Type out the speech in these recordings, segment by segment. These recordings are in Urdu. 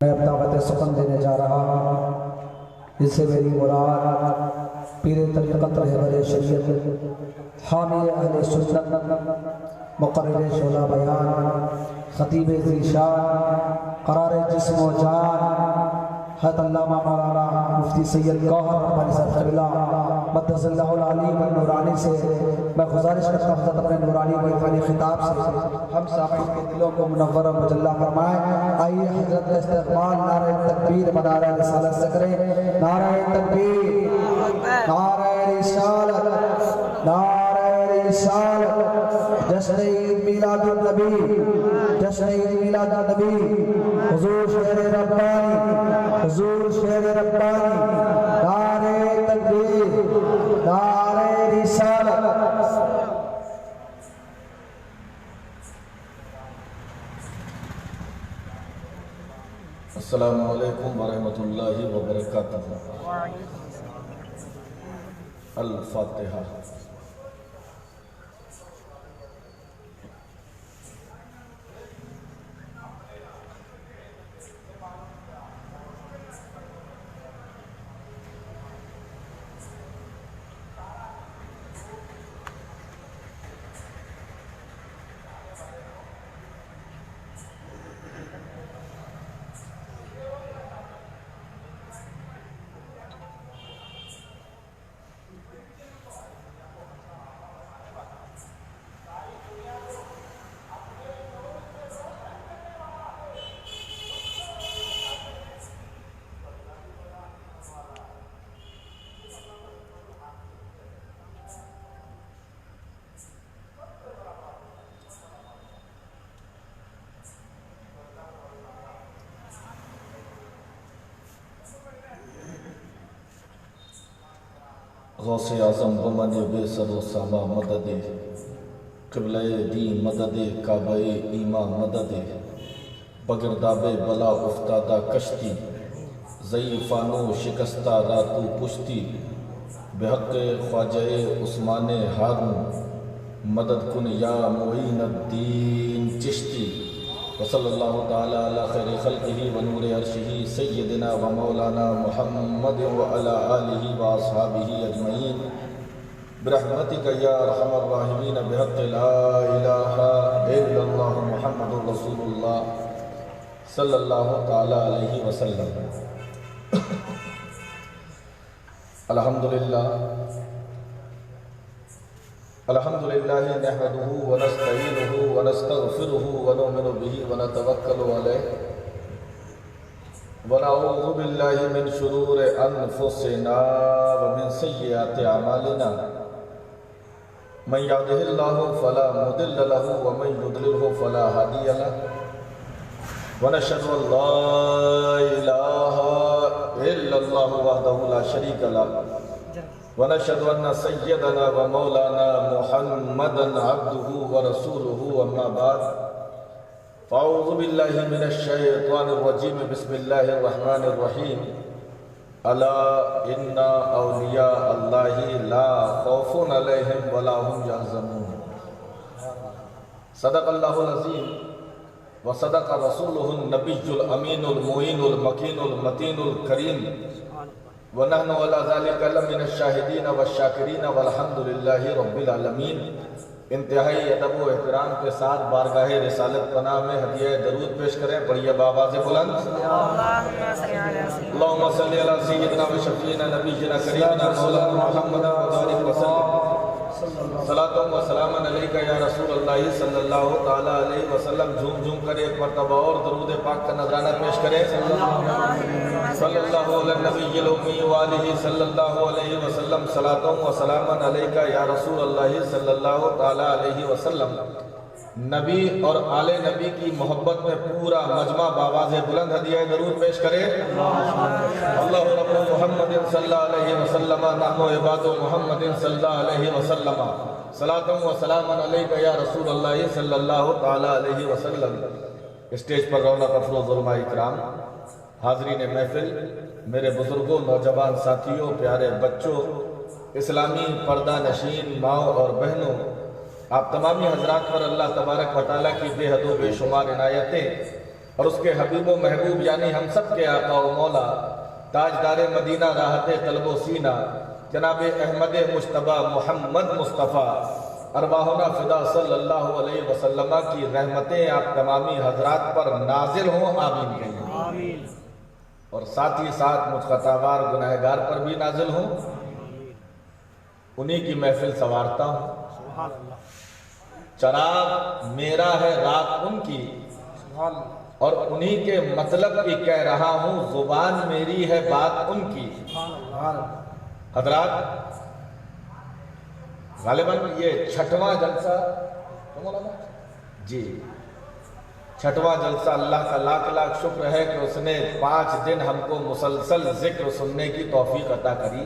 میں دعوت سخن دینے جا رہا ہوں، جس سے میری مراد پیر طریقت رہبر شریعت، حامی اہل سنت، مقرر شعلہ بیان، خطیب ذیشان، قرار جسم و جان، حضرت علامہ مولانا مفتی سید گوہر رحمانی صاحب قبلہ مقدس اللہ العلی والنورانی سے میں گزارش کرتا ہوں حضرت اپنے نورانی و عرفانی خطاب سے ہم سامعین کے دلوں کو منور و مجلہ فرمائیں۔ آئیے حضرت کا استقبال نعرہ تکبیر بنارہ رسالت سے کریں۔ نعرہ تکبیر، نعرہ رسالت، نعرہ رسالت، جشن عید میلاد النبی، جشن عید میلاد النبی، حضور شہر ربانی، حضور شہر ربانی، نعرہ تکبیر، نعرہ رسالت۔ السلام علیکم ورحمۃ اللہ وبرکاتہ۔ الفاتحہ۔ غوث اعظم بمن بے سر و ساما مدد، قبلہ دین مدد، کعبہ ایمان مدد، بگرداب بلا افتادہ کشتی، ضعیفانو شکستہ راتو پشتی، بحق خواجہ عثمان ہارون مدد کن یا معین الدین چشتی، وصلی اللہ تعالی علی خیر خلقہ ونور عرشہ سیدنا و مولانا محمد وعلی آلہ و اصحابہ اجمعین برحمتک یا ارحم الراحمین بحق لا الہ الا اللہ محمد رسول اللہ صلی اللہ تعالی علیہ وسلم۔ الحمدللہ الحمدللہ نحمدہ ونستعینہ ونستغفرہ ونؤمن بہ ونتوکل علیہ ونعوذ باللہ من شرور انفسنا ومن سیئات اعمالنا، من یهدہ اللہ فلا مضل لہ ومن یضللہ فلا ہادی لہ، ونشہد ان لا الہ الا اللہ وحدہ لا شریک لہ، ونشهد أن سيدنا ومولانا محمدا عبده ورسوله أما بعد، فأعوذ بالله من الشيطان الرجيم، بسم الله الرحمن الرحيم، ألا إن أولياء الله لا خوف عليهم ولا هم يحزنون۔ صدق الله العظيم وصدق رسوله النبي الأمين المعين المكين المتين الكريم، وَنَحْنُ عَلَى ذَلِكَ لَمِنَ الشَّاهِدِينَ وَالشَّاكِرِينَ وَالْحَمْدُ لِلَّهِ رَبِّ الْعَالَمِينَ۔ انتہائی ادب و احترام کے ساتھ بارگاہ رسالت پناہ میں ہدیہ درود پیش کریں، پڑھیے بآواز بلند۔ اللہم صلی علی سیدنا و شفیعنا نبینا کریمنا مولانا محمد وبارک وسلم، صلاۃ و سلام علیکہ یا رسول اللہ صلی اللہ تعالی علیہ وسلم۔ جھوم جھوم کر ایک مرتبہ اور درود پاک کا نذرانہ پیش کریں۔ صلی اللہ علیہ نبی الامی وآلہ صلی اللہ علیہ وسلم، صلاۃ و سلام علیکہ یا رسول اللہ صلی اللہ تعالی علیہ وسلم۔ نبی اور آل نبی کی محبت میں پورا مجمع بآواز بلند ہدیہ درود پیش کرے۔ اللہ رب محمد صلی اللہ علیہ وسلم، نحن عباد محمد صلی اللہ علیہ وسلم، صلاۃ و سلام علیکہ یا رسول اللہ صلی اللہ تعالی علیہ وسلم۔ اسٹیج پر رونق افروز علماء اکرام، حاضرین محفل، میرے بزرگوں، نوجوان ساتھیوں، پیارے بچوں، اسلامی پردہ نشین ماؤں اور بہنوں، آپ تمامی حضرات پر اللہ تبارک و تعالیٰ کی بے حد و بے شمار عنایتیں اور اس کے حبیب و محبوب یعنی ہم سب کے آقا و مولا تاجدار مدینہ راحت قلب و سینہ جناب احمد مجتبی محمد مصطفیٰ ارواحنا فدا صلی اللہ علیہ وسلم کی رحمتیں آپ تمامی حضرات پر نازل ہوں، آمین کہیے، اور ساتھ ہی ساتھ مجھ خطاوار گناہگار پر بھی نازل ہوں۔ انہی کی محفل سنوارتا ہوں، چراغ میرا ہے رات ان کی، اور انہی کے مطلب بھی کہہ رہا ہوں، زبان میری ہے بات ان کی۔ حضرات غالباً یہ چھٹواں جلسہ جی چھٹواں جلسہ، اللہ کا لاکھ لاکھ شکر ہے کہ اس نے 5 دن ہم کو مسلسل ذکر سننے کی توفیق عطا کری،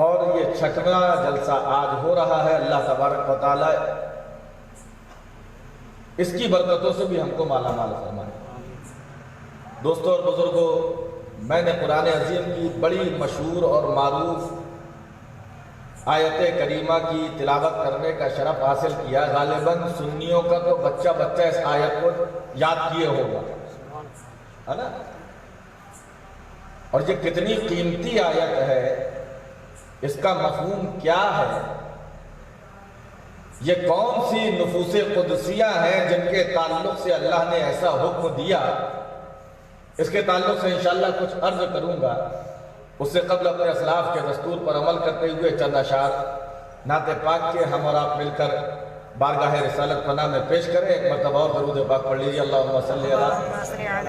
اور یہ چھٹواں جلسہ آج ہو رہا ہے۔ اللہ تبارک و تعالی اس کی برکتوں سے بھی ہم کو مالا مال فرمائے۔ دوستوں اور بزرگوں، میں نے قرآن عظیم کی بڑی مشہور اور معروف آیت کریمہ کی تلاوت کرنے کا شرف حاصل کیا۔ غالباً سنیوں کا تو بچہ بچہ اس آیت کو یاد کیے ہوگا، ہے نا؟ اور یہ کتنی قیمتی آیت ہے، اس کا مفہوم کیا ہے، یہ کون سی نفوس قدسیہ ہیں جن کے تعلق سے اللہ نے ایسا حکم دیا، اس کے تعلق سے انشاءاللہ کچھ عرض کروں گا۔ اس سے قبل اپنے اسلاف کے دستور پر عمل کرتے ہوئے چند اشعار نعت پاک کے ہم اور آپ مل کر بارگاہ رسالت پناہ میں پیش کریں۔ ایک مرتبہ اور درود پاک پڑھ لیجیے، اللہم صلی علی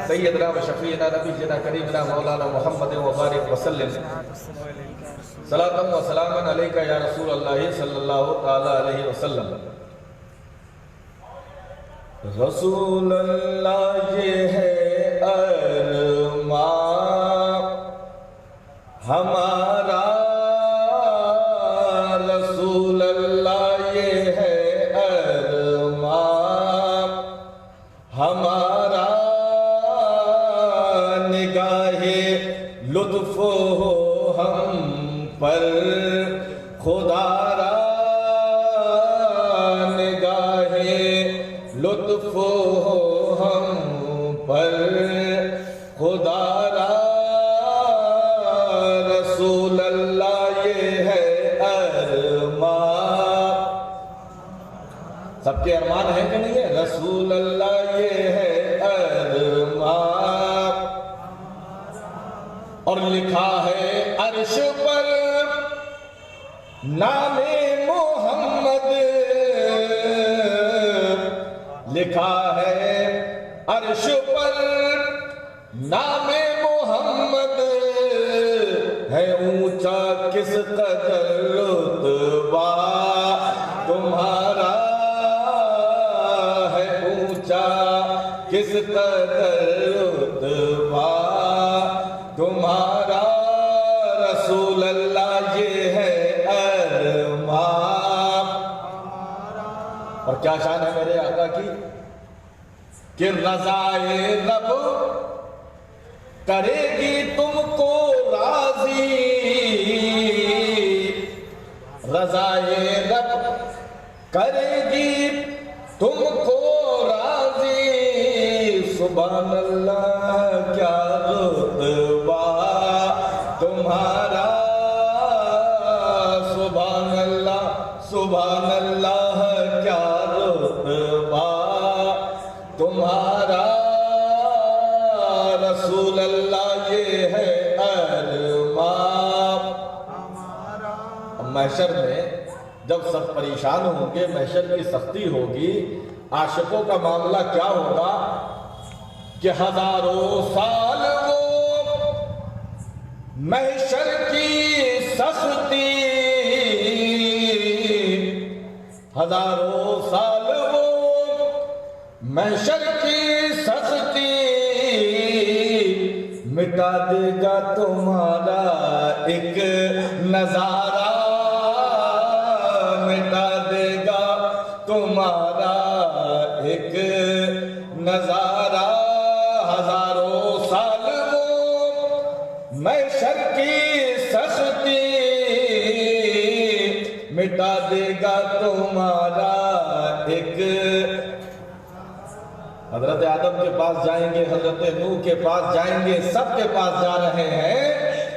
سیدنا و شفیعنا نبینا کریمنا مولانا محمد و بارک وسلم، صلاۃ و سلام علیکہ یا رسول اللہ صلی اللہ تعالی علیہ وسلم۔ رسول اللہ یہ ہے ارمان ہمارا، رسول اللہ یہ ہے ارمان ہمارا، نگاہ لطف ہو ہم پر خدا را، نگاہ لطف ہو ہم پر خدا را، رسول اللہ یہ ہے ارمان۔ سب کے ارمان ہے کہ نہیں ہے؟ رسول اللہ یہ ہے ارمان، اور لکھا ہے عرش پر نام محمد، لکھا ہے عرش پر نام محمد، ہے اونچا کس قدر رتبہ تمہارا، ہے اونچا کس قدر رتبہ تمہارا، رسول اللہ یہ ہے ارمان۔ اور کیا شان ہے میرے آقا کی کہ رضائے رب کرے گی تم کو راضی، رضائے رب کرے گی تم کو راضی، سبحان اللہ کیا رتبہ تمہارا، سبحان اللہ کیا رتبہ تمہارا، رسول اللہ یہ ہے ارمان۔ محشر میں جب سب پریشان ہوں گے، محشر کی سختی ہوگی، عاشقوں کا معاملہ کیا ہوگا کہ ہزاروں سال وہ محشر کی سختی، ہزاروں سال وہ محشر کی سختی، مٹا دے گا تمہارا ایک نظارہ، مٹا دے گا تمہارا ایک نظارہ، ہزاروں سال وہ محشر کی سختی، مٹا دے گا تمہارا ایک حضرت آدم کے پاس جائیں گے، حضرت نوح کے پاس جائیں گے، سب کے پاس جا رہے ہیں،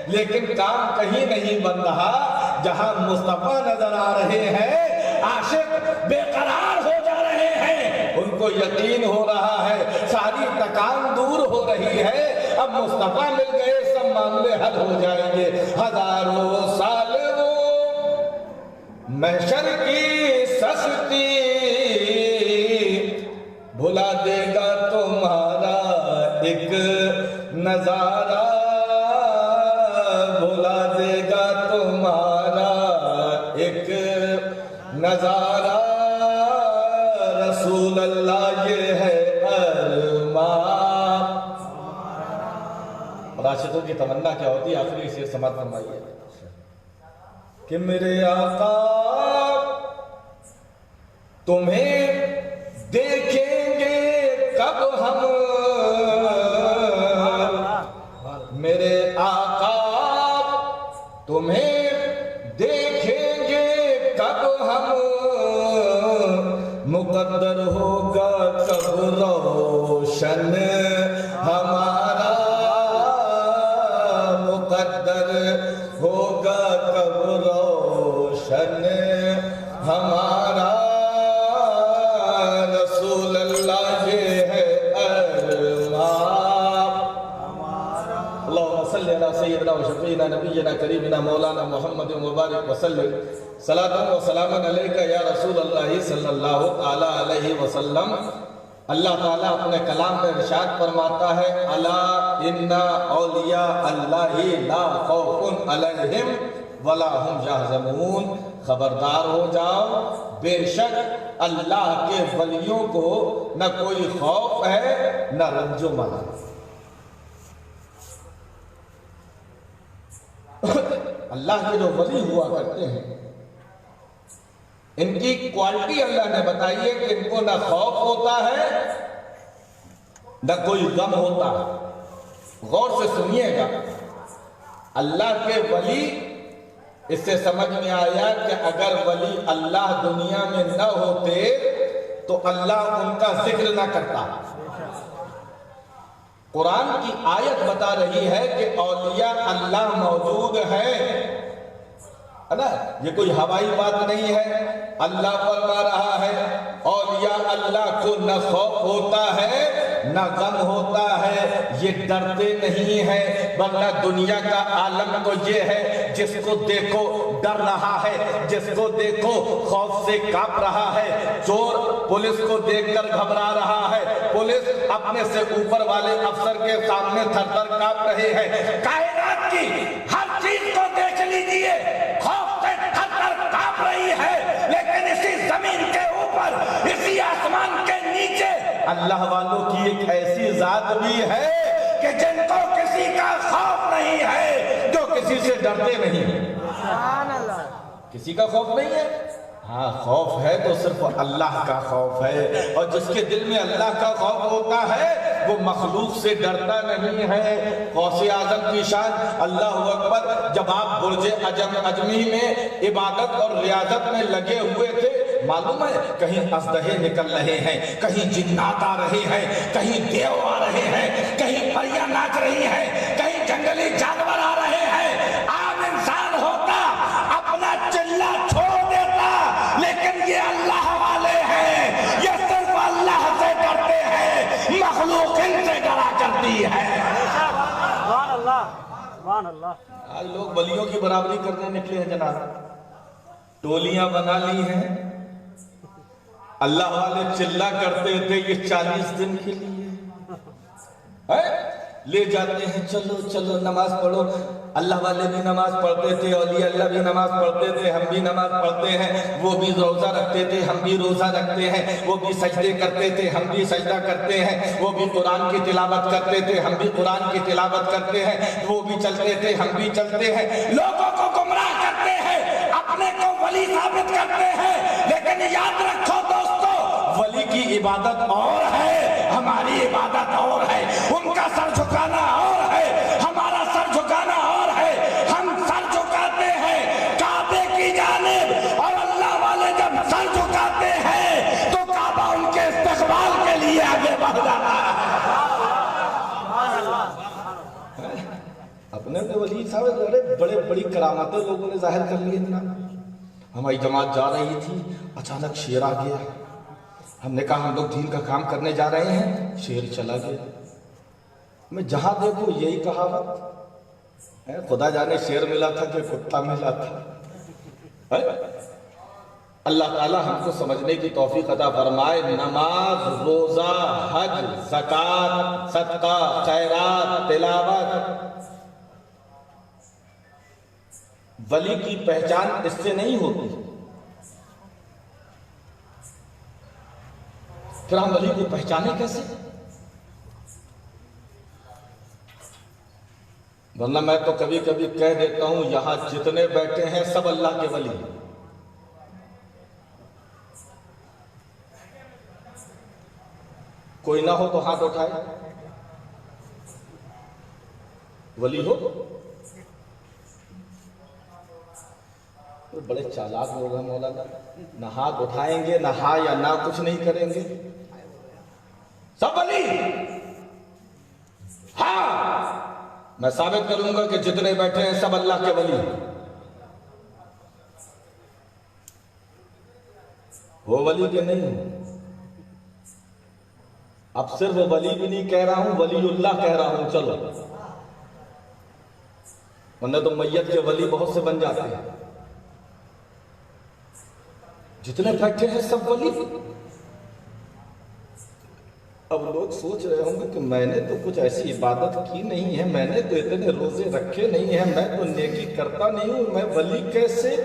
لیکن کام کہیں نہیں بن رہا۔ جہاں مصطفیٰ نظر آ رہے ہیں عاشق بے قرار ہو جا رہے ہیں، ان کو یقین ہو رہا ہے ساری تکان دور ہو رہی ہے، اب مصطفیٰ مل گئے سب معاملے حل ہو جائیں گے۔ ہزاروں سال وہ محشر کی سستی بھلا دے گا تمہارا ایک نظارہ، بھلا دے گا تمہارا ایک نظارہ، رسول اللہ یہ ہے ارمان۔ اور عاشقوں کی تمنا کیا ہوتی ہے؟ آخری اسے سماعت فرمائیے کہ میرے آقا تمہیں دیکھیں گے کب ہم، میرے آقا تمہیں دیکھیں گے کب ہم، مقدر ہوگا کب روشن ہمارا، مقدر ہوگا کب روشن ہمارا، رسول اللہ یہ ہے ارمان۔ اللہم صلی علی سیدنا و شفیعنا نبینا کریمنا مولانا محمد مبارک وسلم، صلاۃ و سلام علیکہ یا رسول اللہ صلی اللہ تعالی علیہ وسلم۔ اللہ تعالیٰ اپنے کلام میں ارشاد فرماتا ہے الا ان اولیاء اللہ لا خوف علیہم ولا هم یحزنون، خبردار ہو جاؤ بے شک اللہ کے ولیوں کو نہ کوئی خوف ہے نہ رنج و ملال۔ اللہ کے جو ولی ہوا کرتے ہیں ان کی کوالٹی اللہ نے بتائی ہے کہ ان کو نہ خوف ہوتا ہے نہ کوئی غم ہوتا ہے۔ غور سے سنیے گا، اللہ کے ولی، اس سے سمجھ میں آیا کہ اگر ولی اللہ دنیا میں نہ ہوتے تو اللہ ان کا ذکر نہ کرتا۔ قرآن کی آیت بتا رہی ہے کہ اولیاء اللہ موجود ہیں، نا؟ یہ کوئی ہوائی بات نہیں ہے، اللہ فرما رہا ہے اولیاء اللہ کو نہ خوف ہوتا ہے نہ غم ہوتا ہے، یہ ڈرتے نہیں ہیں، ورنہ دنیا کا عالم تو یہ ہے جس کو دیکھو ڈر رہا ہے، جس کو دیکھو خوف سے کانپ رہا ہے، چور پولیس کو دیکھ کر گھبرا رہا ہے، پولیس اپنے سے اوپر والے افسر کے سامنے تھر تھر کانپ رہے ہیں۔ کائنات کی ہر چیز کو دیکھ لیجئے خوف سے تھر تھر کانپ رہی ہے، لیکن اسی زمین کے اوپر، اسی آسمان کے نیچے اللہ والوں کی ایک ایسی ذات بھی ہے کہ جن کو کسی کا خوف نہیں ہے، جو کسی سے ڈرتے نہیں۔ کسی کا خوف نہیں ہے، ہاں خوف ہے تو صرف اللہ کا خوف ہے، اور جس کے دل میں اللہ کا خوف ہوتا ہے وہ مخلوق سے ڈرتا نہیں ہے۔ غوث اعظم کی شان، اللہ اکبر، جب آپ برج اجمی میں عبادت اور ریاضت میں لگے ہوئے تھے، معلوم ہے کہیں اژدہے نکل رہے ہیں، کہیں جنات آ رہے ہیں، کہیں دیو آ رہے ہیں، کہیں پریاں ناچ رہی ہیں، کہیں جنگلی جانور آ رہے ہیں۔ عام انسان ہوتا اپنا چلہ چھوڑ دیتا، لیکن یہ اللہ والے ہیں، یہ صرف اللہ سے ڈرتے ہیں، مخلوق ان سے ڈرا کرتی ہے۔ سبحان اللہ، سبحان اللہ۔ آج لوگ ولیوں کی برابری کرنے نکلے ہیں جناب، ٹولیاں بنا لی ہیں۔ اللہ والے چلا کرتے تھے یہ 40 دن کے لیے، لے جاتے ہیں چلو چلو نماز پڑھو۔ اللہ والے بھی نماز پڑھتے تھے، اولیاء اللہ بھی نماز پڑھتے تھے، ہم بھی نماز پڑھتے ہیں، وہ بھی روزہ رکھتے تھے، ہم بھی روزہ رکھتے ہیں، وہ بھی سجدے کرتے تھے، ہم بھی سجدہ کرتے ہیں، وہ بھی قرآن کی تلاوت کرتے تھے، ہم بھی قرآن کی تلاوت کرتے ہیں، وہ بھی چلتے تھے، ہم بھی چلتے ہیں، لوگوں کو گمراہ کرتے ہیں، اپنے کو ولی ثابت کرتے ہیں، لیکن یاد رکھو دوستو، ولی کی عبادت اور ہے، ہماری عبادت اور ہے، ان کا سر جھکانا اور ہے، ہمارا سر جھکانا اور ہے۔ ہم سر جھکاتے ہیں کعبے کی جانب، اور اللہ والے جب سر جھکاتے ہیں تو کعبہ ان کے استقبال کے لیے آگے بڑھ جاتا ولی تھا، بڑے بڑی کرامتیں لوگوں نے ظاہر کر لی. اتنا ہماری جماعت جا رہی تھی، اچانک شیر آ گیا. ہم نے کہا ہم لوگ دین کا کام کرنے جا رہے ہیں، شیر چلا گیا. میں جہاں دیکھوں یہی کہاوت ہے، خدا جانے شیر ملا تھا کہ کتا ملا تھا. اللہ تعالیٰ ہم کو سمجھنے کی توفیق عطا فرمائے. نماز، روزہ، حج، زکوٰۃ، صدقہ، خیرات، تلاوت، ولی کی پہچان اس سے نہیں ہوتی. پھر ہم ولی کو پہچانے کیسے؟ ورنہ میں تو کبھی کبھی کہہ دیتا ہوں یہاں جتنے بیٹھے ہیں سب اللہ کے ولی. کوئی نہ ہو تو ہاتھ اٹھائے. ولی ہو. بڑے چالاک لوگ ہیں مولانا، نہ ہاتھ اٹھائیں گے، نہ ہاں یا نہ کچھ نہیں کریں گے. سب ولی. ہاں میں ثابت کروں گا کہ جتنے بیٹھے ہیں سب اللہ کے ولی. وہ ولی کے نہیں ہوں. اب صرف ولی بھی نہیں کہہ رہا ہوں، ولی اللہ کہہ رہا ہوں. چلو، ورنہ تو میت کے ولی بہت سے بن جاتے ہیں. جتنے بیٹھے ہیں سب ولی. اب لوگ سوچ رہے ہوں گے کہ میں نے تو کچھ ایسی عبادت کی نہیں ہے، میں نے تو اتنے روزے رکھے نہیں ہیں، میں تو نیکی کرتا نہیں ہوں، میں ولی کیسے؟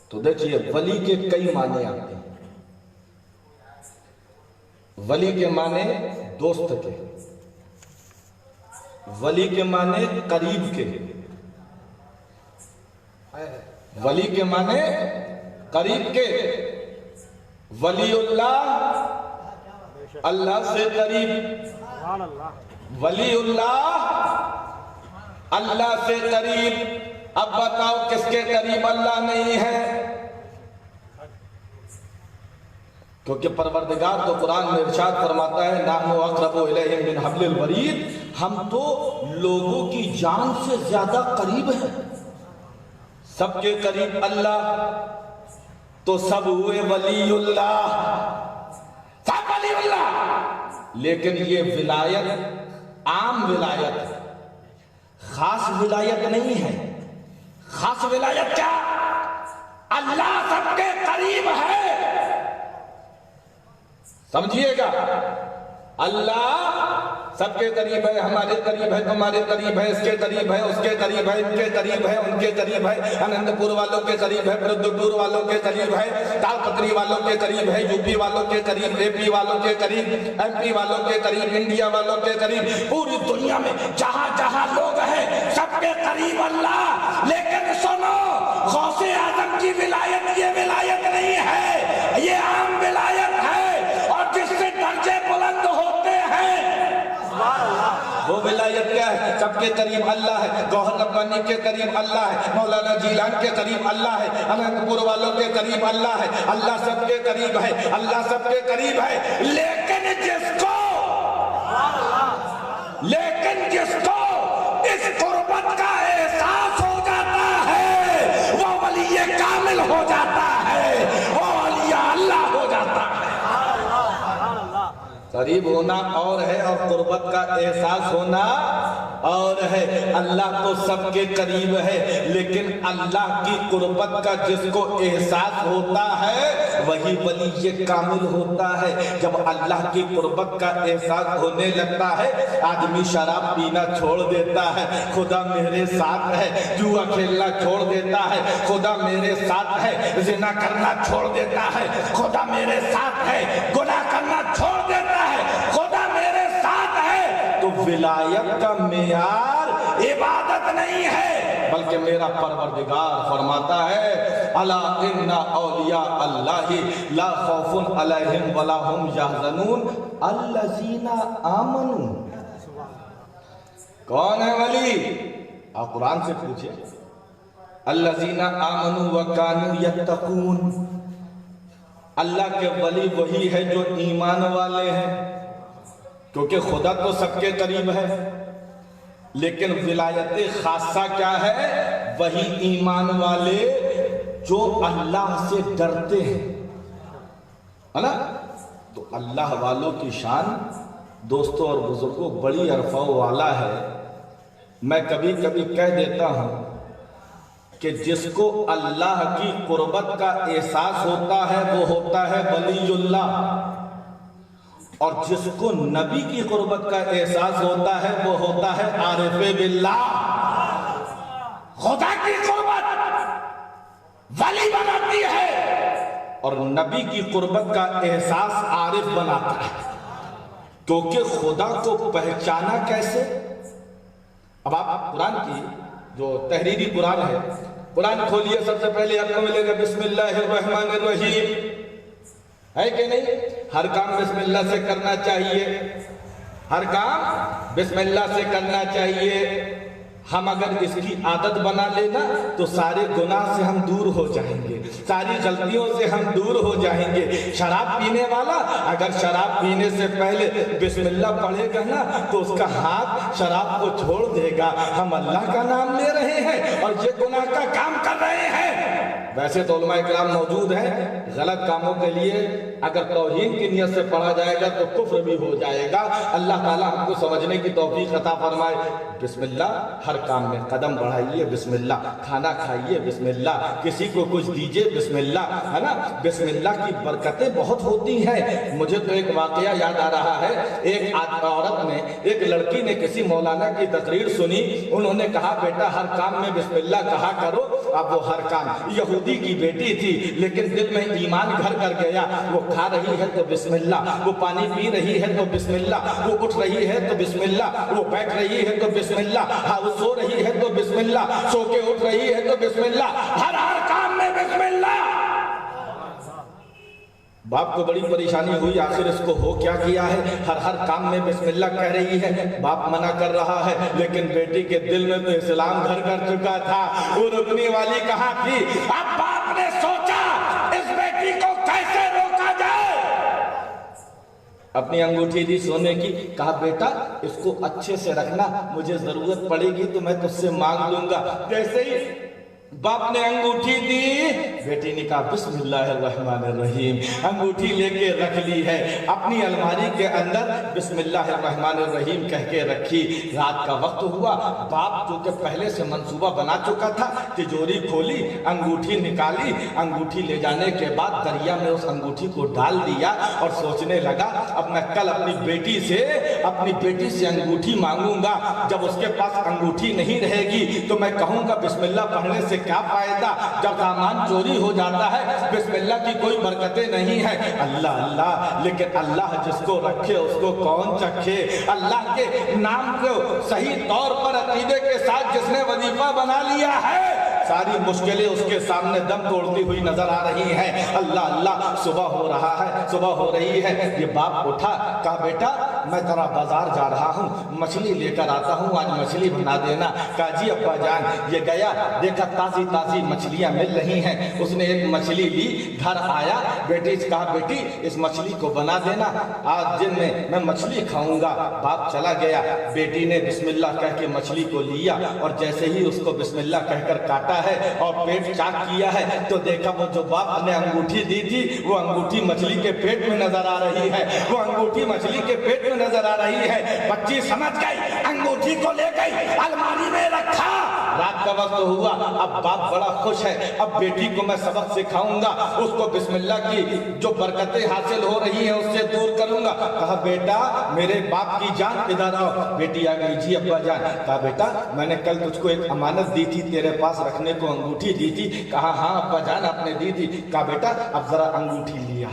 تو دیکھیے ولی کے کئی معنی آتے ہیں. ولی کے معنی دوست کے، ولی کے معنی قریب کے، ولی کے معنی قریب کے. ولی اللہ اللہ سے قریب، ولی اللہ اللہ سے قریب. اب بتاؤ کس کے قریب اللہ نہیں ہے؟ کیونکہ پروردگار تو قرآن میں ارشاد فرماتا ہے نحن اقرب الیہ من حبل الورید، ہم تو لوگوں کی جان سے زیادہ قریب ہیں. سب کے قریب اللہ، تو سب ہوئے ولی اللہ، سب ولی اللہ. لیکن یہ ولایت عام ولایت ہے، خاص ولایت نہیں ہے. خاص ولایت کیا؟ اللہ سب کے قریب ہے. سمجھیے گا، اللہ سب کے قریب ہے، ہمارے قریب ہے، تمہارے قریب ہے، اس کے قریب ہے، اس کے قریب ہے، ان کے قریب ہے، ان کے قریب ہے، انند پور والوں کے قریب ہے، برودپور والوں کے قریب ہے، تال پتری والوں کے قریب ہے، یو پی والوں کے قریب، اے پی والوں کے قریب، ایم پی والوں کے قریب، انڈیا والوں کے قریب، پوری دنیا میں جہاں جہاں لوگ ہیں سب کے قریب اللہ. لیکن سنو، غوث اعظم کی ولایت یہ ولایت نہیں ہے، یہ عام ولایت ہے. اور جس سے درجے بلند ہوتے ہیں وہ ولایت کیا ہے؟ سب کے قریب اللہ ہے. گوہر ربانی کے قریب اللہ ہے، مولانا جیلان کے قریب اللہ ہے، انند پور والوں کے قریب اللہ ہے. اللہ سب کے قریب ہے، اللہ سب کے قریب ہے. لیکن جس کو اس قربت کا احساس ہو جاتا ہے وہ ولی کامل ہو جاتا ہے، وہ ولی اللہ ہو جاتا ہے. قریب ہونا اور ہے اور قربت کا احساس ہونا اور ہے. اللہ تو سب کے قریب ہے، لیکن اللہ کی قربت کا جس کو احساس ہوتا ہے وہی ولی کامل ہوتا ہے. جب اللہ کی قربت کا احساس ہونے لگتا ہے آدمی شراب پینا چھوڑ دیتا ہے، خدا میرے ساتھ ہے. جوا کھیلنا چھوڑ دیتا ہے، خدا میرے ساتھ ہے. زنا کرنا چھوڑ دیتا ہے، خدا میرے ساتھ ہے. گناہ کرنا چھوڑ دیتا ہے، خدا میرے ساتھ ہے. تو ولایت کا معیار عبادت نہیں ہے، بلکہ میرا پروردگار فرماتا ہے الا ان اولیاء اللہ لا خوف علیہم ولا هم یحزنون الذین آمنوا. کون ہے ولی؟ آپ قرآن سے پوچھیں. الذین آمنوا وکانوا یتقون. اللہ کے ولی وہی ہے جو ایمان والے ہیں. کیونکہ خدا تو سب کے قریب ہے، لیکن ولایت خاصہ کیا ہے؟ وہی ایمان والے جو اللہ سے ڈرتے ہیں، ہے نا؟ تو اللہ والوں کی شان دوستوں اور بزرگوں بڑی عرفہ والا ہے۔ میں کبھی کبھی کہہ دیتا ہوں کہ جس کو اللہ کی قربت کا احساس ہوتا ہے وہ ہوتا ہے ولی اللہ، اور جس کو نبی کی قربت کا احساس ہوتا ہے وہ ہوتا ہے عارف باللہ۔ خدا کی قربت ولی بناتی ہے اور نبی کی قربت کا احساس عارف بناتا ہے، کیونکہ خدا کو پہچانا کیسے؟ اب آپ قرآن کی جو تحریری قرآن ہے، قرآن کھولیے، سب سے پہلے آپ کو ملے گا بسم اللہ الرحمن الرحیم، ہے کہ نہیں؟ ہر کام بسم اللہ سے کرنا چاہیے، ہر کام بسم اللہ سے کرنا چاہیے۔ ہم اگر اس کی عادت بنا لینا تو سارے گناہ سے ہم دور ہو جائیں گے، ساری غلطیوں سے ہم دور ہو جائیں گے۔ شراب پینے والا اگر شراب پینے سے پہلے بسم اللہ پڑھے گا نا تو اس کا ہاتھ شراب کو چھوڑ دے گا۔ ہم اللہ کا نام لے رہے ہیں اور یہ گناہ کا کام کر رہے ہیں۔ ویسے تو علماء کرام موجود ہیں، غلط کاموں کے لیے اگر توہین کی نیت سے پڑھا جائے گا تو کفر بھی ہو جائے گا۔ اللہ تعالیٰ ہم کو سمجھنے کی توفیق عطا فرمائے۔ بسم اللہ ہر کام میں، قدم بڑھائیے بسم اللہ، کھانا کھائیے بسم اللہ، کسی کو کچھ دیجئے بسم اللہ، ہے نا؟ بسم اللہ کی برکتیں بہت ہوتی ہیں۔ مجھے تو ایک واقعہ یاد آ رہا ہے، ایک عورت نے، ایک لڑکی نے کسی مولانا کی تقریر سنی، انہوں نے کہا بیٹا ہر کام میں بسم اللہ کہا کرو۔ اب وہ ہر کام، یہودی کی بیٹی تھی لیکن دل میں ایمان گھر کر گیا، وہ کھا رہی ہے تو بسم اللہ، وہ پانی پی رہی ہے تو بسم اللہ، وہ اٹھ رہی ہے تو بسم اللہ، وہ بیٹھ رہی ہے تو بسم اللہ، ہاں وہ سو رہی ہے تو بسم اللہ، سو کے اٹھ رہی ہے تو بسم اللہ، ہر کام میں بسم اللہ۔ باپ کو بڑی پریشانی ہوئی، آخر اس کو ہو کیا کیا ہے، ہر کام میں بسم اللہ کہہ رہی ہے، باپ منع کر رہا ہے، لیکن بیٹی کے دل میں تو اسلام گھر کر چکا تھا، وہ رکنے والی کہاں تھی؟ اب باپ نے سوچا اس بیٹی کو کیسے روکا جائے، اپنی انگوٹھی دی سونے کی، کہا بیٹا اس کو اچھے سے رکھنا، مجھے ضرورت پڑے گی تو میں تجھ سے مانگ لوں گا۔ جیسے ہی باپ نے انگوٹھی دی، بیٹی نے کہا بسم اللہ الرحمن الرحیم، انگوٹھی لے کے رکھ لی ہے، اپنی الماری کے اندر بسم اللہ الرحمن الرحیم کہہ کے رکھی۔ رات کا وقت ہوا، باپ جو کہ پہلے سے منصوبہ بنا چکا تھا، تجوری کھولی، انگوٹھی نکالی، انگوٹھی لے جانے کے بعد دریا میں اس انگوٹھی کو ڈال دیا اور سوچنے لگا اب میں کل اپنی بیٹی سے انگوٹھی مانگوں گا، جب اس کے پاس انگوٹھی نہیں رہے گی تو میں کہوں گا بسم اللہ پڑھنے سے کیا فائدہ، جب سامان چوری ہو جاتا ہے بسم اللہ کی کوئی برکتیں نہیں ہیں۔ اللہ اللہ، لیکن اللہ جس کو رکھے اس کو کون چکھے؟ اللہ کے نام کو صحیح طور پر عقیدے کے ساتھ جس نے وظیفہ بنا لیا ہے، ساری مشکلیں اس کے سامنے دم توڑتی ہوئی نظر آ رہی ہیں۔ اللہ اللہ، صبح ہو رہا ہے، صبح ہو رہی ہے، یہ باپ اٹھا، کہا بیٹا میں ذرا بازار جا رہا ہوں، مچھلی لے کر آتا ہوں، آج مچھلی بنا دینا۔ کہا جی ابا جان۔ یہ گیا، دیکھا تازی تازی مچھلیاں مل رہی ہیں، اس نے ایک مچھلی لی، گھر آیا، بیٹی سے کہا بیٹی اس مچھلی کو بنا دینا، آج دن میں مچھلی کھاؤں گا۔ باپ چلا گیا، بیٹی نے بسم اللہ کہہ کے مچھلی کو لیا اور جیسے ہی اس کو بسم اللہ کہہ کر کاٹا ہے اور پیٹ چاک کیا ہے تو دیکھا وہ جو باپ نے انگوٹھی دی تھی وہ انگوٹھی مچھلی کے پیٹ میں نظر آ رہی ہے، وہ انگوٹھی مچھلی کے پیٹ میں نظر آ رہی ہے۔ بچی سمجھ گئی، انگوٹھی کو لے گئی، الماری میں رکھا۔ رات کا وقت ہوا، اب باپ بڑا خوش ہے، اب بیٹی کو میں سبق سکھاؤں گا، اس کو بسم اللہ کی جو برکتیں حاصل ہو رہی ہیں اس سے دور کروں گا۔ کہا بیٹا میرے باپ کی جان ادھر آؤ۔ بیٹی آ گئی، جی ابا جان۔ کہا بیٹا میں نے کل تجھ کو ایک امانت دی تھی، تیرے پاس رکھنے کو انگوٹھی دی تھی۔ کہا ہاں ابا جان آپ نے دی تھی۔ کہا بیٹا اب ذرا انگوٹھی لیا،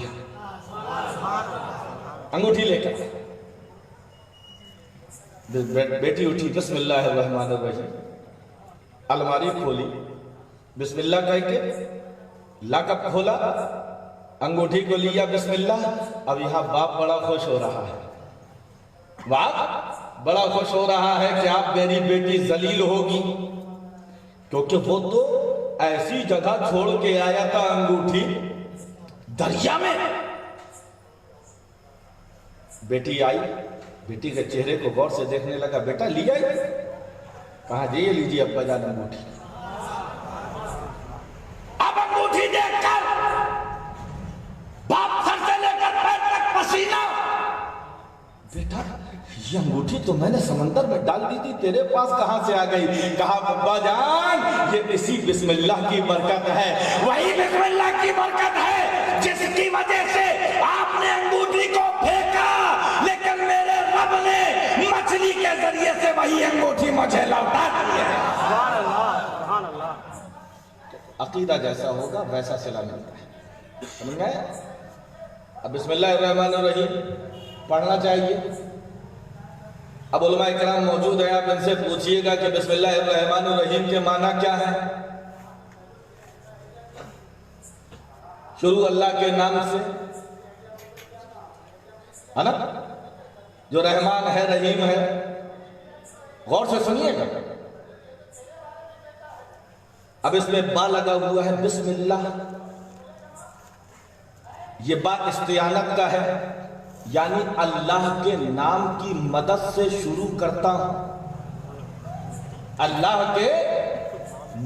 انگوٹھی لے کر بیٹی اٹھی، بسم اللہ الرحمن الرحیم، الماری کھولی، بسم اللہ کہہ کے لاک اپ کھولا، انگوٹھی کو لیا، بسم اللہ۔ اب یہاں باپ بڑا خوش ہو رہا ہے، باپ بڑا خوش ہو رہا ہے کہ آپ میری بیٹی ذلیل ہوگی، کیونکہ وہ تو ایسی جگہ چھوڑ کے آیا تھا انگوٹھی، دریا میں۔ بیٹی آئی، بیٹی کے چہرے کو غور سے دیکھنے لگا، بیٹا لیا ہی؟ کہا جی یہ لیجیے ابا جان انگوٹھی۔ اب انگوٹھی دیکھ کر باپ سر سے لے کر پیر تک پسینہ، بیٹا یہ انگوٹھی تو میں نے سمندر میں ڈال دی تھی، تیرے پاس کہاں سے آ گئی؟ کہا ابا جان یہ اسی بسم اللہ کی برکت ہے، وہی بسم اللہ کی برکت ہے جس کی وجہ سے آپ نے انگوٹھی کو پھینکا، لیکن میرے رب نے مچھلی کے ذریعے سے وہی انگوٹھی مجھے لوٹا دی ہے۔ سبحان اللہ سبحان اللہ۔ عقیدہ جیسا ہوگا ویسا صلہ ملتا ہے، سمجھ گئے؟ اب بسم اللہ الرحمن الرحیم پڑھنا چاہیے۔ اب علماء اکرام موجود ہیں، آپ ان سے پوچھئے گا کہ بسم اللہ الرحمن الرحیم کے معنی کیا ہے؟ شروع اللہ کے نام سے ہے نا، جو رحمان ہے رحیم ہے۔ غور سے سنیے گا، اب اس میں با لگا ہوا ہے بسم اللہ، یہ با استعانت کا ہے، یعنی اللہ کے نام کی مدد سے شروع کرتا ہوں، اللہ کے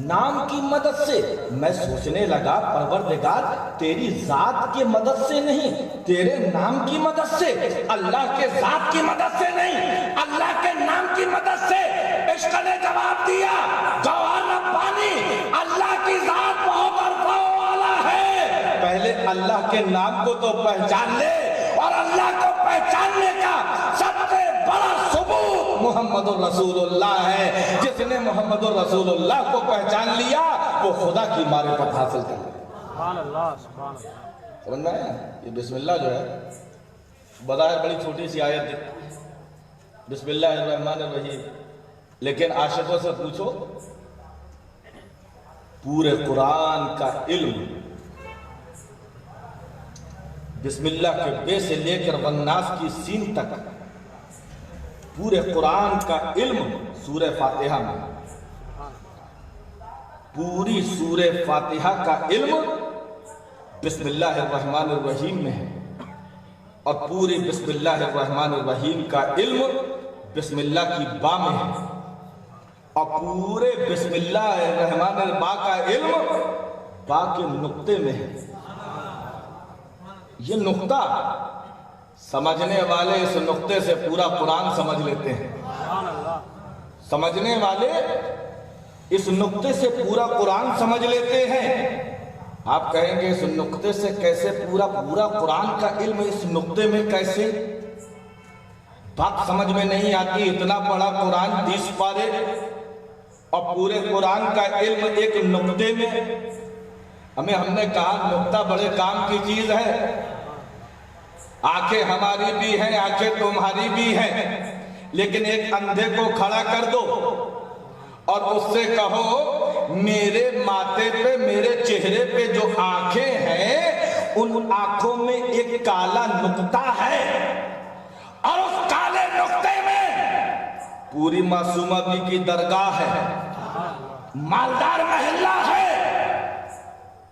نام کی مدد سے۔ میں سوچنے لگا پروردگار تیری ذات کی مدد سے نہیں، تیرے نام کی مدد سے، اللہ کے ذات کی مدد سے نہیں، اللہ کے نام کی مدد سے۔ عشق نے جواب دیا، گوہر ربانی اللہ کی ذات بہت عرفہ والا ہے، پہلے اللہ کے نام کو تو پہچان لے، اور اللہ کو پہچاننے کا سب سے بڑا ثبوت محمد الرسول اللہ ہے۔ جس نے محمد الرسول اللہ کو پہچان لیا وہ خدا کی معرفت حاصل کر لیا۔ سبحان اللہ سبحان اللہ۔ سمجھ میں آیا؟ یہ بسم اللہ جو ہے بظاہر بڑی چھوٹی سی آیت ہے، بسم اللہ الرحمن الرحیم، لیکن عاشقوں سے پوچھو پورے قرآن کا علم بسم اللہ کے بے سے لے کر والناس کی سین تک، پورے قرآن کا علم سورہ فاتحہ میں، پوری سورہ فاتحہ کا علم بسم اللہ الرحمن الرحیم میں ہے، اور پوری بسم اللہ الرحمن الرحیم کا علم بسم اللہ کی با میں ہے، اور پورے بسم اللہ الرحمن البا کا علم با کے نقطے میں ہے۔ یہ نقطہ سمجھنے والے اس نقطے سے پورا قرآن سمجھ لیتے ہیں، سمجھنے والے اس نقطے سے پورا قرآن سمجھ لیتے ہیں۔ آپ کہیں گے اس نقطے سے کیسے پورا قرآن کا علم اس نقطے میں کیسے؟ بات سمجھ میں نہیں آتی، اتنا بڑا قرآن 30 پارے اور پورے قرآن کا علم ایک نقطے میں۔ ہم نے کہا نقطہ بڑے کام کی چیز ہے، آنکھیں ہماری بھی ہیں، آنکھیں تمہاری بھی ہیں، لیکن ایک اندھے کو کھڑا کر دو اور اس سے کہو میرے ماتھے پہ، میرے چہرے پہ جو آنکھیں ہیں ان آنکھوں میں ایک کالا نقطہ ہے، اور اس کالے نقطے میں پوری معصومہ بی کی درگاہ ہے، مالدار محلہ ہے،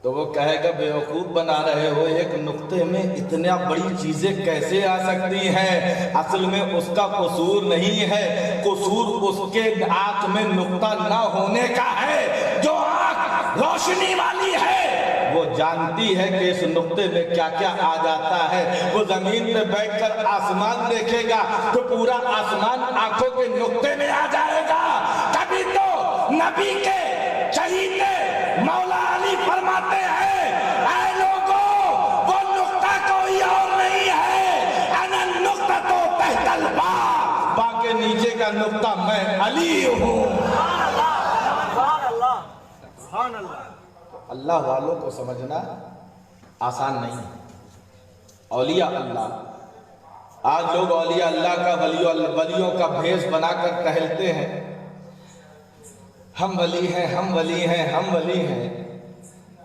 تو وہ کہے گا بیوقوف بنا رہے ہو، ایک نقطے میں اتنا بڑی چیزیں کیسے آ سکتی ہیں؟ اصل میں اس کا قصور نہیں ہے، قصور اس کے آنکھ میں نقطہ نہ ہونے کا ہے۔ جو آنکھ روشنی والی ہے وہ جانتی ہے کہ اس نقطے میں کیا کیا آ جاتا ہے۔ وہ زمین پہ بیٹھ کر آسمان دیکھے گا تو پورا آسمان آنکھوں کے نقطے میں آ جائے گا۔ کبھی تو نبی کے چہیتے مولا علی فرماتے ہیں، اے لوگوں وہ نقطہ کوئی اور نہیں ہے، انا النقطہ تو تحت الباء، با کے نیچے کا نقطہ میں علی ہوں۔ سبحان اللہ سبحان اللہ۔ اللہ والوں کو سمجھنا آسان نہیں ہے۔ اولیاء اللہ، آج لوگ اولیاء اللہ کا ولیوں کا بھیس بنا کر ٹہلتے ہیں، ہم ولی ہیں، ہم ولی ہیں، ہم ولی ہیں۔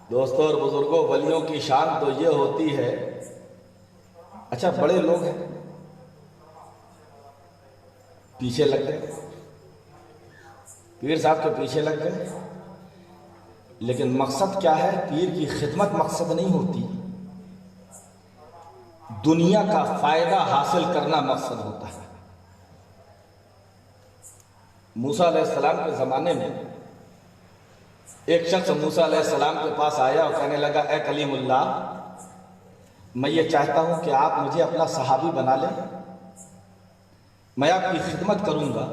دوستوں اور بزرگوں، ولیوں کی شان تو یہ ہوتی ہے، اچھا بڑے لوگ ہیں پیچھے لگ گئے، پیر صاحب کے پیچھے لگ گئے، لیکن مقصد کیا ہے؟ پیر کی خدمت مقصد نہیں ہوتی، دنیا کا فائدہ حاصل کرنا مقصد ہوتا ہے۔ موسیٰ علیہ السلام کے زمانے میں ایک شخص موسیٰ علیہ السلام کے پاس آیا اور کہنے لگا اے کلیم اللہ، میں یہ چاہتا ہوں کہ آپ مجھے اپنا صحابی بنا لیں، میں آپ کی خدمت کروں گا،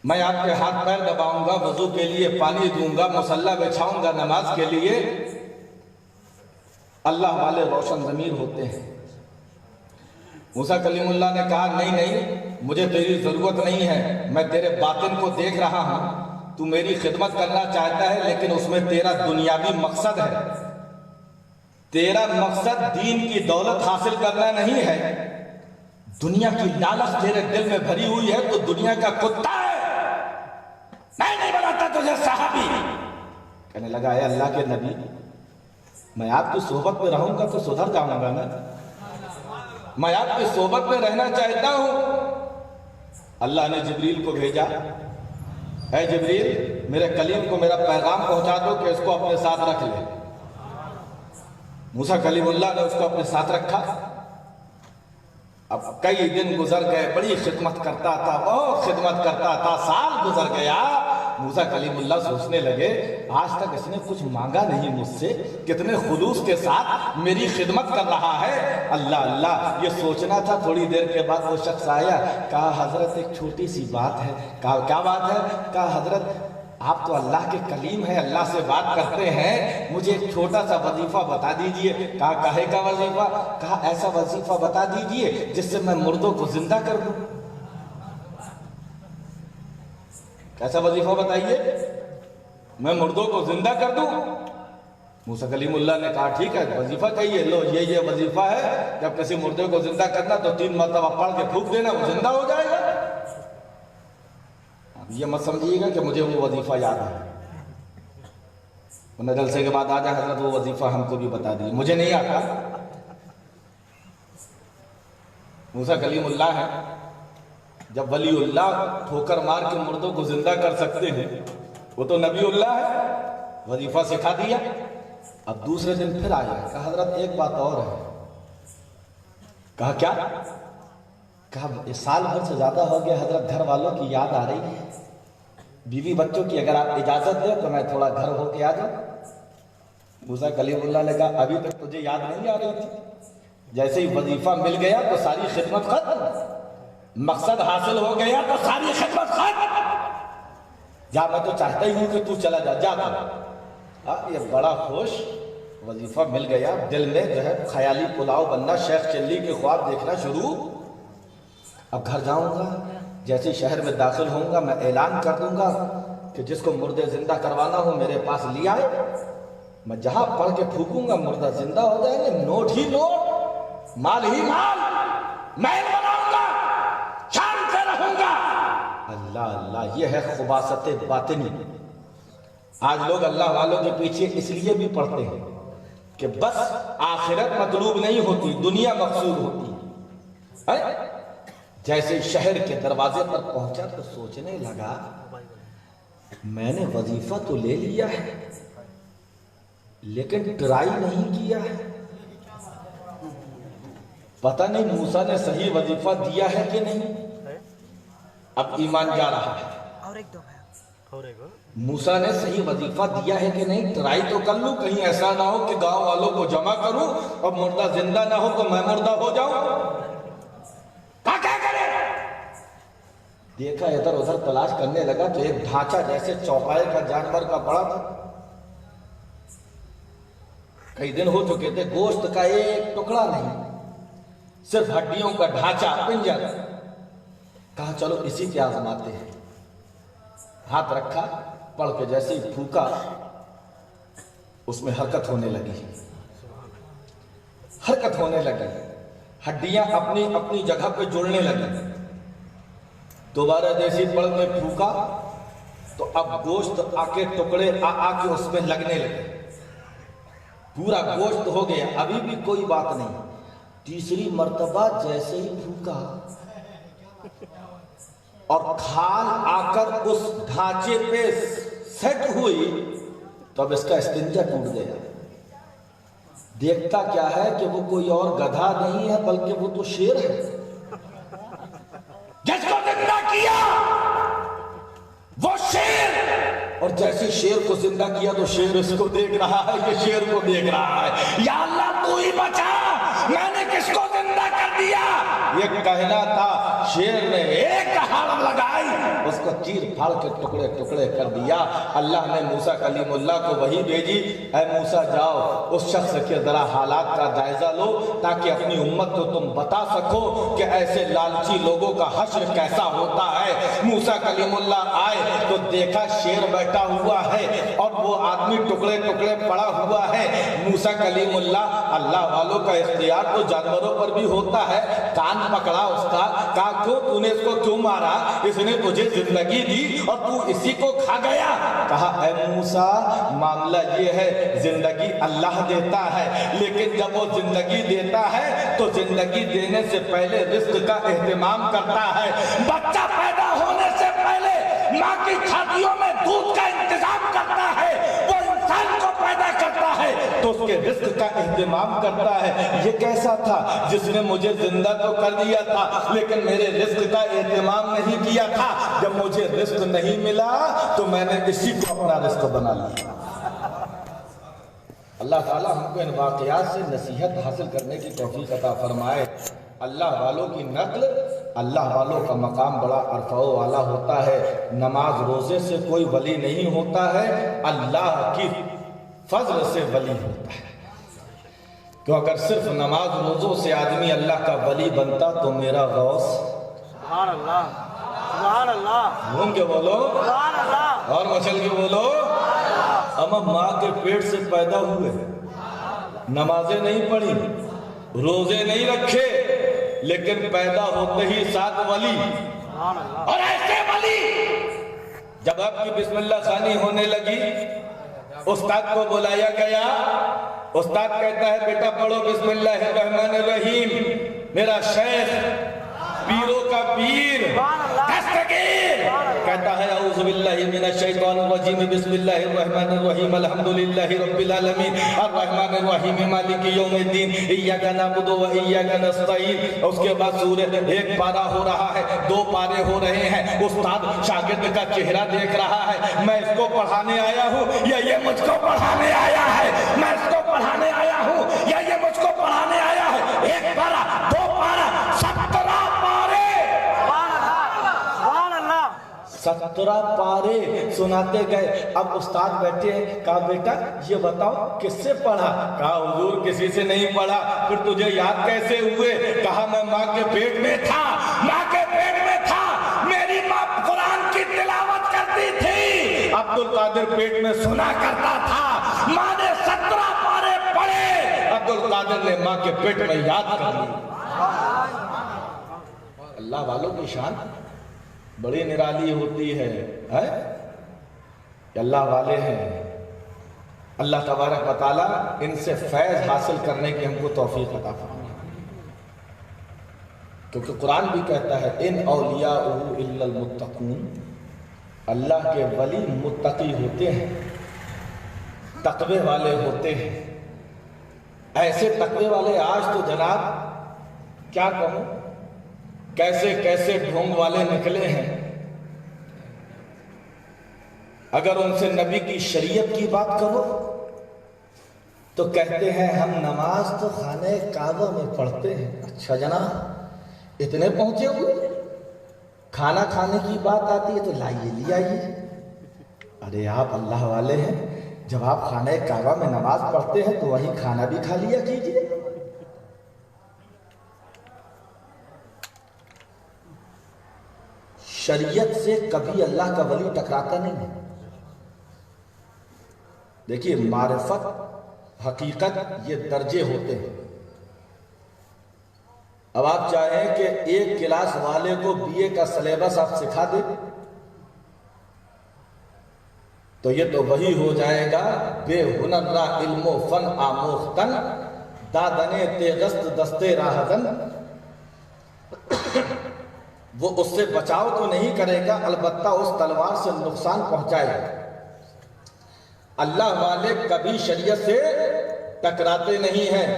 میں آپ کے ہاتھ پیر دباؤں گا، وضو کے لیے پانی دوں گا، مصلی بچھاؤں گا نماز کے لیے۔ اللہ والے روشن ضمیر ہوتے ہیں۔ موسیٰ کلیم اللہ نے کہا نہیں، مجھے تیری ضرورت نہیں ہے، میں تیرے باطن کو دیکھ رہا ہوں، تو میری خدمت کرنا چاہتا ہے لیکن اس میں تیرا دنیاوی مقصد ہے، تیرا مقصد دین کی دولت حاصل کرنا نہیں ہے، دنیا کی لالچ تیرے دل میں بھری ہوئی ہے، تو دنیا کا کتا ہے، میں نہیں بناتا تجھے صحابی۔ کہنے لگا اے اللہ کے نبی، میں آپ کی صحبت میں رہوں گا تو سدھر جاؤں گا نا، میں آپ کی صحبت میں رہنا چاہتا ہوں۔ اللہ نے جبریل کو بھیجا، اے جبریل میرے کلیم کو میرا پیغام پہنچا دو کہ اس کو اپنے ساتھ رکھ لے۔ موسیٰ کلیم اللہ نے اس کو اپنے ساتھ رکھا۔ اب کئی دن گزر گئے، بڑی خدمت کرتا تھا، بہت خدمت کرتا تھا، سال گزر گیا۔ موسیٰ کلیم اللہ سوچنے لگے آج تک اس نے کچھ مانگا نہیں مجھ سے، کتنے خلوص کے ساتھ میری خدمت کر رہا ہے۔ اللہ یہ سوچنا تھا، تھوڑی دیر کے بعد وہ شخص آیا، کہا حضرت ایک چھوٹی سی بات ہے۔ کہا کیا بات ہے؟ کہا حضرت آپ تو اللہ کے کلیم ہیں، اللہ سے بات کرتے ہیں، مجھے ایک چھوٹا سا وظیفہ بتا دیجئے۔ کہا کاہے کا وظیفہ؟ کہا ایسا وظیفہ بتا دیجئے جس سے میں مردوں کو زندہ کر دوں۔ کیسا وظیفہ بتائیے، میں مردوں کو زندہ کر دوں؟ موسیٰ کلیم اللہ نے کہا ٹھیک ہے وظیفہ کہیے، لو یہ وظیفہ ہے، جب کسی مردے کو زندہ کرنا تو 3 مرتبہ پڑھ کے پھونک دینا، وہ زندہ ہو جائے گا۔ یہ مت سمجھیے گا کہ مجھے وہ وظیفہ یاد ہے، ورنہ جلسے کے بعد آ جائے حضرت وہ وظیفہ ہم کو بھی بتا دیجیے، مجھے نہیں آتا۔ موسیٰ کلیم اللہ ہے، جب ولی اللہ ٹھوکر مار کے مردوں کو زندہ کر سکتے ہیں، وہ تو نبی اللہ ہے، وظیفہ سکھا دیا۔ اب دوسرے دن پھر آیا، کہا حضرت ایک بات اور ہے۔ کہا کیا؟ کہا سال بھر سے زیادہ ہو گیا حضرت، گھر والوں کی یاد آ رہی ہے، بیوی بچوں کی، اگر آپ اجازت دیں تو میں تھوڑا گھر ہو کے آ جاؤں۔ موسیٰ کلیم اللہ نے کہا ابھی تک تجھے یاد نہیں آ رہی تھی، جیسے ہی وظیفہ مل گیا تو ساری خدمت ختم، مقصد حاصل ہو گیا تو ساری خدمت ختم۔ جا، میں تو چاہتا ہی ہوں کہ تو چلا جا یہ بڑا خوش، وظیفہ مل گیا، دل میں جو ہے خیالی پلاؤ بننا، شیخ چلی کے خواب دیکھنا شروع۔ اب گھر جاؤں گا، جیسے شہر میں داخل ہوں گا میں اعلان کر دوں گا کہ جس کو مردے زندہ کروانا ہو میرے پاس لے آئے، میں جہاں پڑھ کے پھونکوں گا مردہ زندہ ہو جائیں گے، نوٹ ہی نوٹ، مال ہی مال، میں بناؤں گا، شان سے رہوں گا۔ اللہ یہ ہے خباثت باطنی۔ آج لوگ اللہ والوں کے پیچھے اس لیے بھی پڑھتے ہیں کہ بس آخرت مطلوب نہیں ہوتی، دنیا مقصود ہوتی ہے۔ جیسے شہر کے دروازے پر پہنچا تو سوچنے لگا میں نے وظیفہ تو لے لیا ہے لیکن ٹرائی نہیں کیا ہے، پتہ نہیں موسیٰ نے صحیح وظیفہ دیا ہے کہ نہیں۔ اب ایمان جا رہا ہے، موسیٰ نے صحیح وظیفہ دیا ہے کہ نہیں، ٹرائی تو کر لوں، کہیں ایسا نہ ہو کہ گاؤں والوں کو جمع کروں اور مردہ زندہ نہ ہو تو میں مردہ ہو جاؤں۔ کیا کرے؟ دیکھا ادھر ادھر تلاش کرنے لگا تو ایک ڈھانچہ جیسے چوپائے کا جانور کا بڑا تھا، کئی دن ہو چکے تھے، گوشت کا ایک ٹکڑا نہیں، صرف ہڈیوں کا ڈھانچہ، پنجر۔ کہا چلو اسی کے آزماتے ہیں۔ ہاتھ رکھا، پڑھ کے جیسے ہی پھونکا اس میں حرکت ہونے لگی، حرکت ہونے لگی، ہڈیاں اپنی اپنی جگہ پہ جڑنے لگی۔ دوبارہ جیسے پڑھ کے پھونکا تو اب گوشت آ کے ٹکڑے آ کے اس میں لگنے لگے، پورا گوشت ہو گیا، ابھی بھی کوئی بات نہیں۔ تیسری مرتبہ جیسے ہی پھونکا اور کھال آ کر اس ڈھانچے پہ سیٹ ہوئی تو اب اس کا استنجا ٹوٹ گیا۔ دیکھتا کیا ہے کہ وہ کوئی اور گدھا نہیں ہے بلکہ وہ تو شیر ہے، جس کو زندہ کیا وہ شیر، اور جیسے شیر کو زندہ کیا تو شیر اس کو دیکھ رہا ہے، یہ شیر کو دیکھ رہا ہے، یا اللہ تو ہی بچا، میں نے کس کو زندہ کر دیا؟ یہ کہنا تھا، شیر نے ایک ہڑ لگائی، اس کو چیر پھاڑ کے ٹکڑے ٹکڑے کر دیا۔ اللہ نے موسیٰ کلیم اللہ کو وحی بھیجی، اے موسیٰ جاؤ اس شخص کے ذرا حالات کا جائزہ لو تاکہ اپنی امت کو تم بتا سکو کہ ایسے لالچی لوگوں کا حشر کیسا ہوتا ہے۔ موسیٰ کلیم اللہ آئے تو دیکھا شیر بیٹھا ہوا ہے اور وہ آدمی ٹکڑے ٹکڑے پڑا ہوا ہے۔ موسیٰ کلیم اللہ والوں کا اختیار تو جانوروں پر بھی ہوتا ہے، کان پکڑا اس کا، کہا تو نے اس کو کیوں مارا؟ اس نے تجھے زندگی دی اور تو اسی کو کھا گیا۔ کہا اے موسیٰ معاملہ یہ ہے، زندگی اللہ دیتا ہے، لیکن جب وہ زندگی دیتا ہے تو زندگی دینے سے پہلے رزق کا اہتمام کرتا ہے۔ بچہ پیدا ہونے سے پہلے ماں کی چھاتیوں میں دودھ کا انتظام کرتا ہے، وہ انسان کو پیدا کرتا ہے تو اس کے رزق کا اہتمام کرتا ہے۔ یہ کیسا تھا جس نے مجھے زندہ تو کر دیا تھا لیکن میرے رزق کا اہتمام نہیں کیا تھا؟ جب مجھے رزق نہیں ملا تو میں نے اسی کو اپنا رزق بنا لیا۔ اللہ تعالیٰ ہم کو ان واقعات سے نصیحت حاصل کرنے کی توفیق عطا فرمائے۔ اللہ والوں کی نقل، اللہ والوں کا مقام بڑا عرفہ و اعلیٰ ہوتا ہے۔ نماز روزے سے کوئی ولی نہیں ہوتا ہے، اللہ کی فضل سے ولی ہوتا ہے۔ کہ اگر صرف نماز روزوں سے آدمی اللہ کا ولی بنتا تو میرا غوث، سبحان اللہ، سبحان اللہ، گھوم کے بولو سبحان اللہ، اور مچل کے بولو، اما ماں کے پیٹ سے پیدا ہوئے، نمازیں نہیں پڑھی، روزے نہیں رکھے، لیکن پیدا ہوتے ہی ساتھ ولی۔ سبحان اللہ، اور ایسے ولی جب آپ کی بسم اللہ خوانی ہونے لگی، استاد کو بلایا گیا، استاد کہتا ہے بیٹا پڑھو بسم اللہ الرحمن الرحیم۔ میرا شیخ، پیروں کا پیر، دستگیر کہتا ہے اعوذ باللہ من الشیطان الرجیم، بسم اللہ الرحمن الرحیم، الحمدللہ رب العالمین، الرحمن الرحیم، مالک یوم الدین، ایاک نعبد و ایاک نستعین۔ اس کے بعد سورہ ایک پارہ ہو رہا ہے، 2 پارے ہو رہے ہیں، استاد شاگرد کا چہرہ دیکھ رہا ہے، میں اس کو پڑھانے آیا ہوں یا یہ مجھ کو پڑھانے آیا ہے، میں اس کو پڑھانے آیا ہوں یا یہ مجھ کو پڑھانے آیا ہے۔ 1 پارہ، 2 پارہ، 17 پارے، 17 پارے سناتے گئے۔ اب استاد بیٹھے ہیں، کہا بیٹا یہ بتاؤ کس سے پڑھا؟ کہا حضور کسی سے نہیں پڑھا۔ پھر تجھے یاد کیسے ہوئے؟ کہا میں ماں کے پیٹ میں تھا، ماں کے پیٹ میں تھا، میری ماں قرآن کی تلاوت کرتی تھی، عبد القادر پیٹ میں سنا کرتا تھا، ماں نے 17 پارے پڑھے، عبد القادر نے ماں کے پیٹ میں یاد کر لی۔ اللہ والوں کی شان بڑی نرالی ہوتی ہے، اللہ والے ہیں۔ اللہ تبارک و تعالیٰ ان سے فیض حاصل کرنے کی ہم کو توفیق عطا فرمائے، کیونکہ قرآن بھی کہتا ہے ان اولیاءہ الا المتقون، اللہ کے ولی متقی ہوتے ہیں، تقوی والے ہوتے ہیں۔ ایسے تقوی والے آج تو جناب کیا کہوں، کیسے کیسے ڈھونگ والے نکلے ہیں۔ اگر ان سے نبی کی شریعت کی بات کرو تو کہتے ہیں ہم نماز تو خانہ کعبہ میں پڑھتے ہیں۔ اچھا جناب اتنے پہنچے ہوئے، کھانا کھانے کی بات آتی ہے تو لائیے لے آئیے۔ ارے آپ اللہ والے ہیں، جب آپ خانہ کعبہ میں نماز پڑھتے ہیں تو وہی کھانا بھی کھا لیا کیجیے۔ شریعت سے کبھی اللہ کا ولی ٹکراتا نہیں ہے۔ دیکھیے معرفت، حقیقت یہ درجے ہوتے ہیں۔ اب آپ چاہیں کہ ایک کلاس والے کو BA کا سلیبس آپ سکھا دیں تو یہ تو وہی ہو جائے گا بے ہنر را علم و فن آموختن، دادنے تیغست دستے راہدن۔ وہ اس سے بچاؤ تو نہیں کرے گا، البتہ اس تلوار سے نقصان پہنچائے گا۔ اللہ والے کبھی شریعت سے ٹکراتے نہیں ہیں۔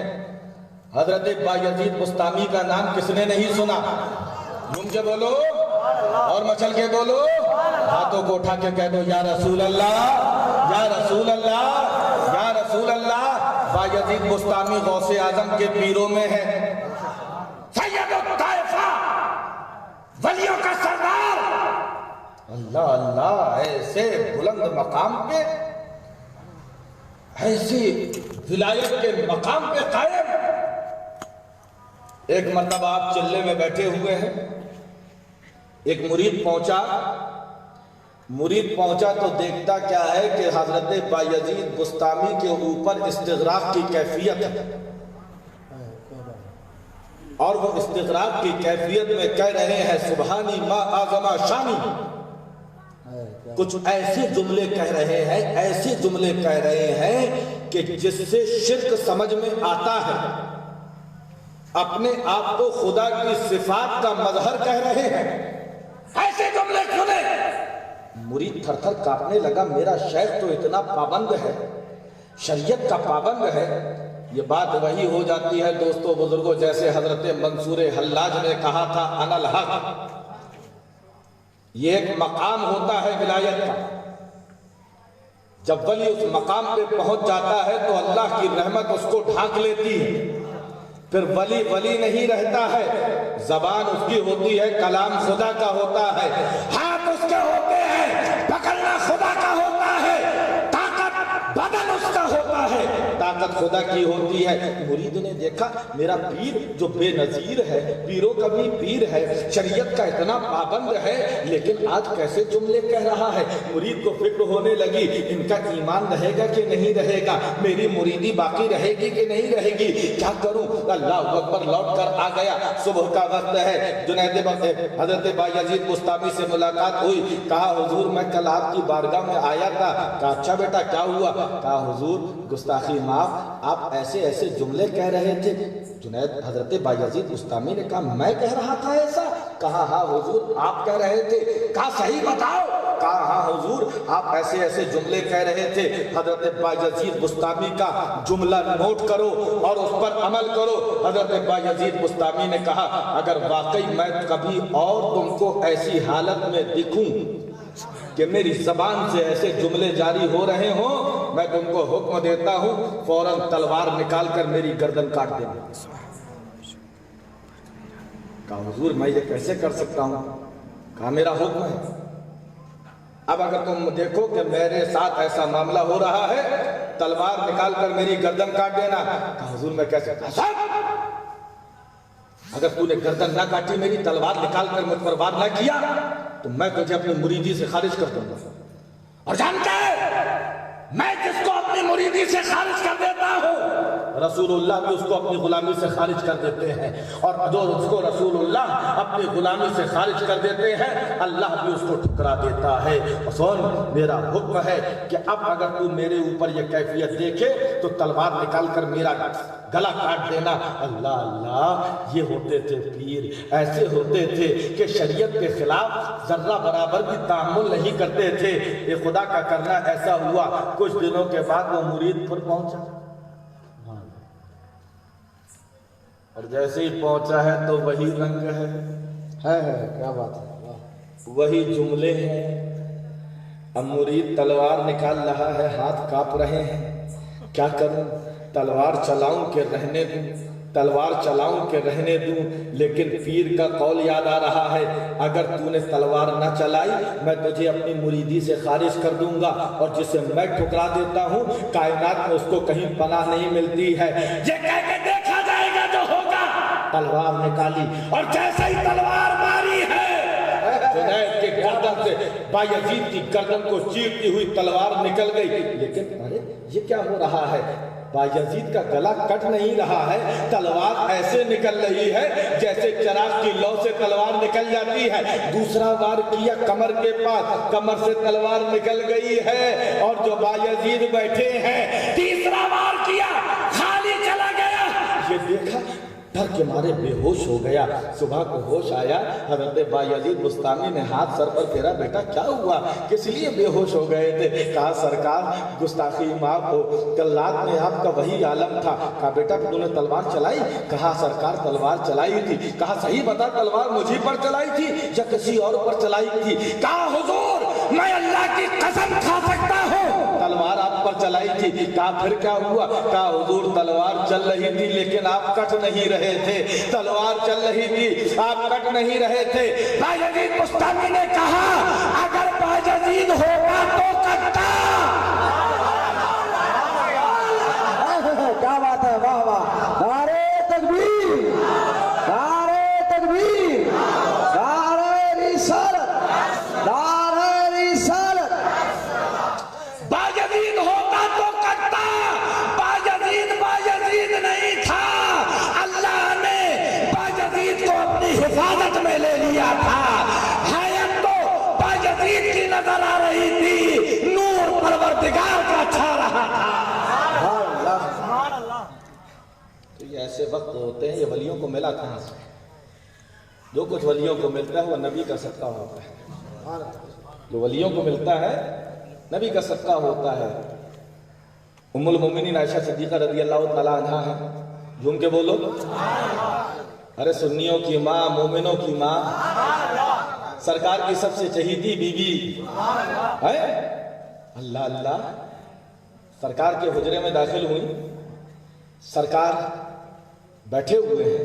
حضرت بایزید بستامی کا نام کس نے نہیں سنا؟ گھوم کے بولو اور مچل کے بولو۔ ہاتھوں کو اٹھا کے کہہ دو یا رسول اللہ، یا رسول اللہ، یا رسول اللہ۔ بایزید بستامی غوث اعظم کے پیروں میں ہے، سید الطائفہ، ولیوں کا سردار۔ اللہ اللہ، ایسے بلند مقام پہ، ایسی ولایت کے مقام پہ قائم۔ ایک مرتبہ آپ چلے میں بیٹھے ہوئے ہیں، ایک مرید پہنچا تو دیکھتا کیا ہے کہ حضرت بایزید بستامی کے اوپر استغراق کی کیفیت ہے، اور وہ استغراق کی کیفیت میں کہہ رہے ہیں سبحانی ما اعظم شانی۔ کچھ ایسے جملے کہہ رہے ہیں، ایسے جملے کہہ رہے ہیں کہ جس سے شرک سمجھ میں آتا ہے، اپنے آپ کو خدا کی صفات کا مظہر کہہ رہے ہیں۔ ایسے جملے سنے، مرید تھر تھر کانپنے لگا، میرا شیخ تو اتنا پابند ہے، شریعت کا پابند ہے۔ یہ بات وہی ہو جاتی ہے دوستو بزرگوں، جیسے حضرت منصور حلاج نے کہا تھا انا الحق۔ یہ ایک مقام ہوتا ہے ولایت کا، جب ولی اس مقام پہ پہنچ جاتا ہے تو اللہ کی رحمت اس کو ڈھانک لیتی ہے، پھر ولی ولی نہیں رہتا ہے، زبان اس کی ہوتی ہے، کلام خدا کا ہوتا ہے، ہاتھ اس کے ہوتے ہیں، پکڑنا خدا کا ہوتا ہے، طاقت بدن اس کا ہوتا ہے، طاقت خدا کی ہوتی ہے۔ مرید نے دیکھا میرا پیر جو بے نظیر ہے، پیروں کا بھی پیر ہے، شریعت کا اتنا پابند ہے، لیکن آج کیسے جملے کہہ رہا ہے۔ مرید کو فکر ہونے لگی، ان کا ایمان رہے گا کہ نہیں رہے گا، میری مریدی باقی رہے گی کہ نہیں رہے گی، کیا کروں۔ اللہ اکبر، لوٹ کر آ گیا، صبح کا وقت ہے، جنید حضرت بایزید بستامی سے ملاقات ہوئی، کہا حضور میں کل آپ کی بارگاہ میں آیا تھا۔ کہا اچھا بیٹا کیا ہوا؟ کہا حضور گستاخی معاف، آپ ایسے ایسے جملے کہہ رہے تھے۔ جنید حضرت بایزید بستامی نے کہا میں کہہ رہا تھا ایسا؟ کہا ہاں حضور آپ کہہ رہے تھے۔ کہا صحیح بتاؤ۔ کہا ہاں حضور آپ ایسے ایسے جملے کہہ رہے تھے۔ حضرت بایزید بستامی کا جملہ نوٹ کرو اور اس پر عمل کرو۔ حضرت بایزید بستامی نے کہا اگر واقعی میں کبھی اور تم کو ایسی حالت میں دکھوں کہ میری زبان سے ایسے جملے جاری ہو رہے ہوں، میں تم کو حکم دیتا ہوں فوراً تلوار نکال کر میری گردن کاٹ دینا۔ کہا حضور میں یہ کیسے کر سکتا ہوں؟ کہا میرا حکم ہے، اب اگر تم دیکھو کہ میرے ساتھ ایسا معاملہ ہو رہا ہے تلوار نکال کر میری گردن کاٹ دینا۔ کہا حضور میں کیسے اگر تو نے گردن نہ کاٹی، میری تلوار نکال کر مجھ پر وار نہ کیا تو میں تجھے اپنی مریدی سے خارج کر دوں گا۔ اور جانتا ہے میں جس کو اپنی مریدی سے خارج کر دیتا ہوں، رسول اللہ بھی اس کو اپنی غلامی سے خارج کر دیتے ہیں، اور جو اس کو رسول اللہ اپنی غلامی سے خارج کر دیتے ہیں اللہ بھی اس کو ٹھکرا دیتا ہے۔ سن میرا حکم ہے کہ اب اگر تو میرے اوپر یہ کیفیت دیکھے تو تلوار نکال کر میرا گلا کاٹ دینا۔ اللہ اللہ، یہ ہوتے تھے پیر، ایسے ہوتے تھے کہ شریعت کے خلاف ذرہ برابر بھی تعامل نہیں کرتے تھے۔ یہ خدا کا کرنا ایسا ہوا، کچھ دنوں کے بعد وہ مرید پر پہنچا، اور جیسے ہی پہنچا ہے تو وہی رنگ ہے، کیا بات ہے، وہی جملے ہیں۔ اب مرید تلوار نکال رہا ہے، ہاتھ کانپ رہے ہیں، کیا کروں، تلوار چلاؤں کہ رہنے دوں، تلوار چلاؤں کہ رہنے دوں۔ لیکن پیر کا قول یاد آ رہا ہے، اگر تو نے تلوار نہ چلائی میں تجھے اپنی مریدی سے خارج کر دوں گا، اور جسے میں ٹھکرا دیتا ہوں کائنات میں اس کو کہیں پناہ نہیں ملتی ہے۔ یہ کہہ کے دیکھا جائے گا جو ہوگا۔ تلوار نکالی اور جیسے ہی تلوار ماری ہے، جنید کے گردن سے بایزید کی گردن کو چیرتی ہوئی تلوار نکل گئی۔ لیکن ارے یہ کیا ہو رہا ہے، بایزید کا گلا کٹ نہیں رہا ہے، تلوار ایسے نکل رہی ہے جیسے چراغ کی لو سے تلوار نکل جاتی ہے۔ دوسرا وار کیا کمر کے پاس، کمر سے تلوار نکل گئی ہے، اور جو بایزید بیٹھے ہیں تیسرا وار کیا، خالی چلا گیا۔ یہ دیکھا ڈر کے مارے بے ہوش ہو گیا۔ صبح کو ہوش آیا، حضرت بایزید بستامی نے ہاتھ سر پر پھیرا، بیٹا کیا ہوا، کس لیے بے ہوش ہو گئے تھے؟ کہا سرکار گستاخی معاف ہو، کل رات میں آپ کا وہی عالم تھا۔ کہا بیٹا تو نے تلوار چلائی؟ کہا سرکار تلوار چلائی تھی۔ کہا صحیح بتا تلوار مجھے پر چلائی تھی یا کسی اور پر چلائی تھی؟ کہا حضور میں اللہ کی قسم کھا سکتا ہوں تلوار آپ پر چلائی تھی۔ کہا پھر کیا ہوا؟ کہا حضور تلوار چل رہی تھی لیکن آپ کٹ نہیں رہے تھے، تلوار چل رہی تھی آپ کٹ نہیں رہے تھے۔ بایزید بستامی نے کہا اگر بایزید ہوگا تو کٹتا۔ کیا بات ہے، واہ واہ، نعرہ تکبیر، نعرہ تکبیر، نعرہ رسالت، نعرہ رسالت۔ بایزید ہوتا تو کٹتا، بایزید نہیں تھا، اللہ نے بایزید کو اپنی حفاظت میں لے لیا تھا۔ حیات تو بایزید کی نظر آ رہی تھی، نور پروردگار کا چھا رہا تھا۔ سبحان اللہ۔ تو یہ ایسے وقت ہوتے ہیں، یہ ولیوں کو ملا کہاں سے؟ جو کچھ ولیوں کو ملتا ہے وہ نبی کا صدقہ ہوتا ہے، جو ولیوں کو ملتا ہے نبی کا صدقہ ہوتا ہے۔ ام المومنین عائشہ صدیقہ رضی اللہ تعالیٰ عنہا ہے، جھوم کے بولو، ارے سنیوں کی ماں، مومنوں کی ماں، سرکار کی سب سے چہیتی بیوی ہے۔ اللہ اللہ، سرکار کے حجرے میں داخل ہوئی، سرکار بیٹھے ہوئے ہیں،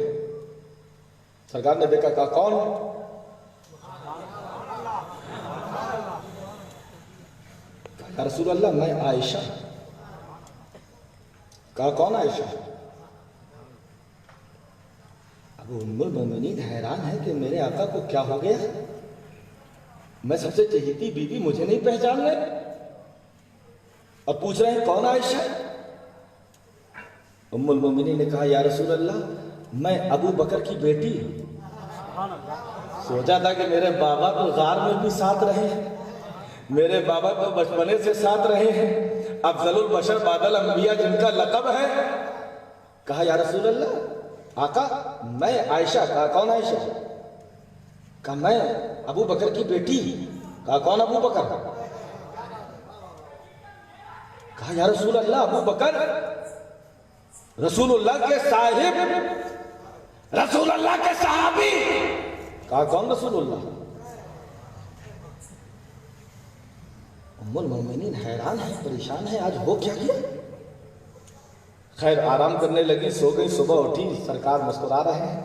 سرکار نے دیکھا، کہا کون؟ کہا رسول اللہ میں عائشہ۔ کہا کون عائشہ؟ اب ام المومنین حیران ہے کہ میرے آقا کو کیا ہو گیا، میں سب سے چہیتی بیوی، مجھے نہیں پہچان رہے، اب پوچھ رہے ہیں کون عائشہ؟ ام المومنین نے کہا یا رسول اللہ میں ابو بکر کی بیٹی ہوں۔ سوچا تھا کہ میرے بابا تو غار میں بھی ساتھ رہے ہیں، میرے بابا تو بچپنے سے ساتھ رہے ہیں، افضل البشر بعد الانبیاء جن کا لقب ہے۔ کہا یا رسول اللہ آقا میں عائشہ۔ کہا کون عائشہ؟ کہا میں ابو بکر کی بیٹی۔ کہا کون ابو بکر؟ کہا یا رسول اللہ ابو بکر رسول اللہ کے صاحب، رسول اللہ کے صحابی۔ کہا کون رسول اللہ؟ ام المومنین حیران ہے، پریشان ہے، آج ہو کیا گیا؟ خیر آرام کرنے لگی، سو گئی، صبح اٹھی، سرکار مسکرا رہے ہیں۔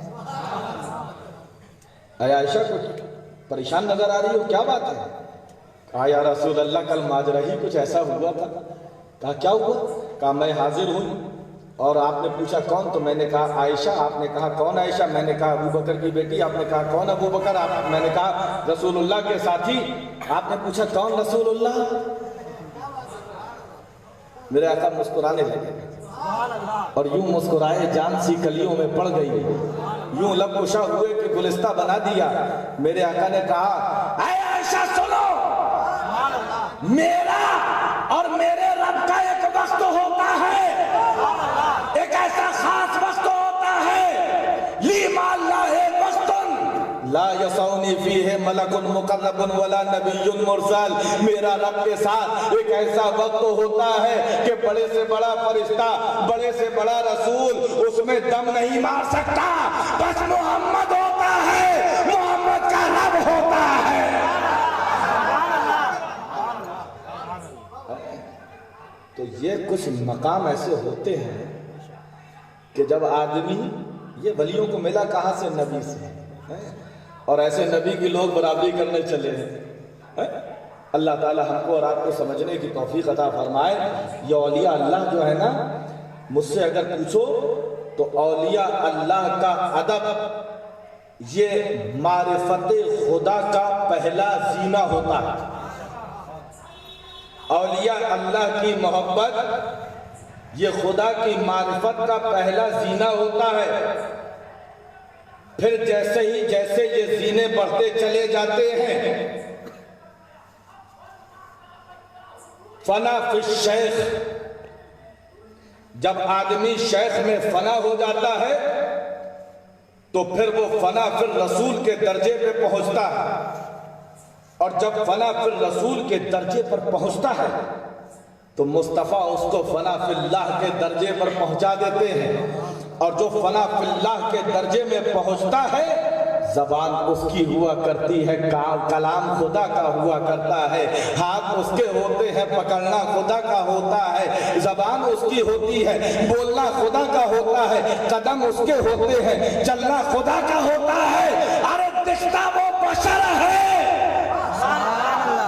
اے عائشہ کچھ پریشان نظر آ رہی ہو، کیا بات ہے؟ کہا یا رسول اللہ کل ماجرا ہی کچھ ایسا ہوا تھا۔ کہا کیا ہوا؟ کہا میں حاضر ہوں اور آپ نے پوچھا کون، تو میں نے کہا عائشہ۔ آپ نے کہا کون عائشہ؟ میں نے کہا ابو بکر کی بیٹی۔ آپ نے کہا کون ابو بکر؟ میں نے کہا رسول اللہ کے ساتھی۔ آپ نے پوچھا کون رسول اللہ؟ میرے آقا مسکرانے لگے اور یوں مسکرائے جان سی کلیوں میں پڑ گئی، یوں لب کشا ہوئے کہ گلستہ بنا دیا۔ میرے آقا نے کہا اے عائشہ سنو، میرا اور میرے رب کا ایک وقت ہوتا ہے، ایک ایسا خاص وقت ہوتا ہے، لی ما اللہ وقت لا یسونی فیہ ملک مقرب ولا نبی مرسل۔ میرا رب کے ساتھ ایک ایسا وقت ہوتا ہے کہ بڑے سے بڑا فرشتہ، بڑے سے بڑا رسول اس میں دم نہیں مار سکتا، بس محمد ہوتا ہے، محمد کا رب ہوتا ہے۔ تو یہ کچھ مقام ایسے ہوتے ہیں کہ جب آدمی، یہ ولیوں کو ملا کہاں سے؟ نبی سے، اور ایسے نبی کی لوگ برابری کرنے چلے ہیں۔ اللہ تعالی ہم کو اور آپ کو سمجھنے کی توفیق عطا فرمائے۔ یہ اولیاء اللہ جو ہے نا، مجھ سے اگر پوچھو تو اولیاء اللہ کا ادب یہ معرفت خدا کا پہلا زینہ ہوتا ہے۔ اولیاء اللہ کی محبت یہ خدا کی معرفت کا پہلا زینہ ہوتا ہے۔ پھر جیسے یہ زینے بڑھتے چلے جاتے ہیں، فنا فی الشیخ، جب آدمی شیخ میں فنا ہو جاتا ہے تو پھر وہ فنا فی الرسول کے درجے پہ پہنچتا ہے، اور جب فنا فی الرسول کے درجے پر پہنچتا ہے تو مصطفیٰ اس کو فنا فی اللہ کے درجے پر پہنچا دیتے ہیں، اور جو فنا فی اللہ کے درجے میں پہنچتا ہے زبان اس کی ہوا کرتی ہے، کلام خدا کا ہوا کرتا ہے، ہاتھ اس کے ہوتے ہیں، پکڑنا خدا کا ہوتا ہے، زبان اس کی ہوتی ہے، بولنا خدا کا ہوتا ہے، قدم اس کے ہوتے ہیں، چلنا خدا کا ہوتا ہے۔ ارے دشتا وہ بشر ہے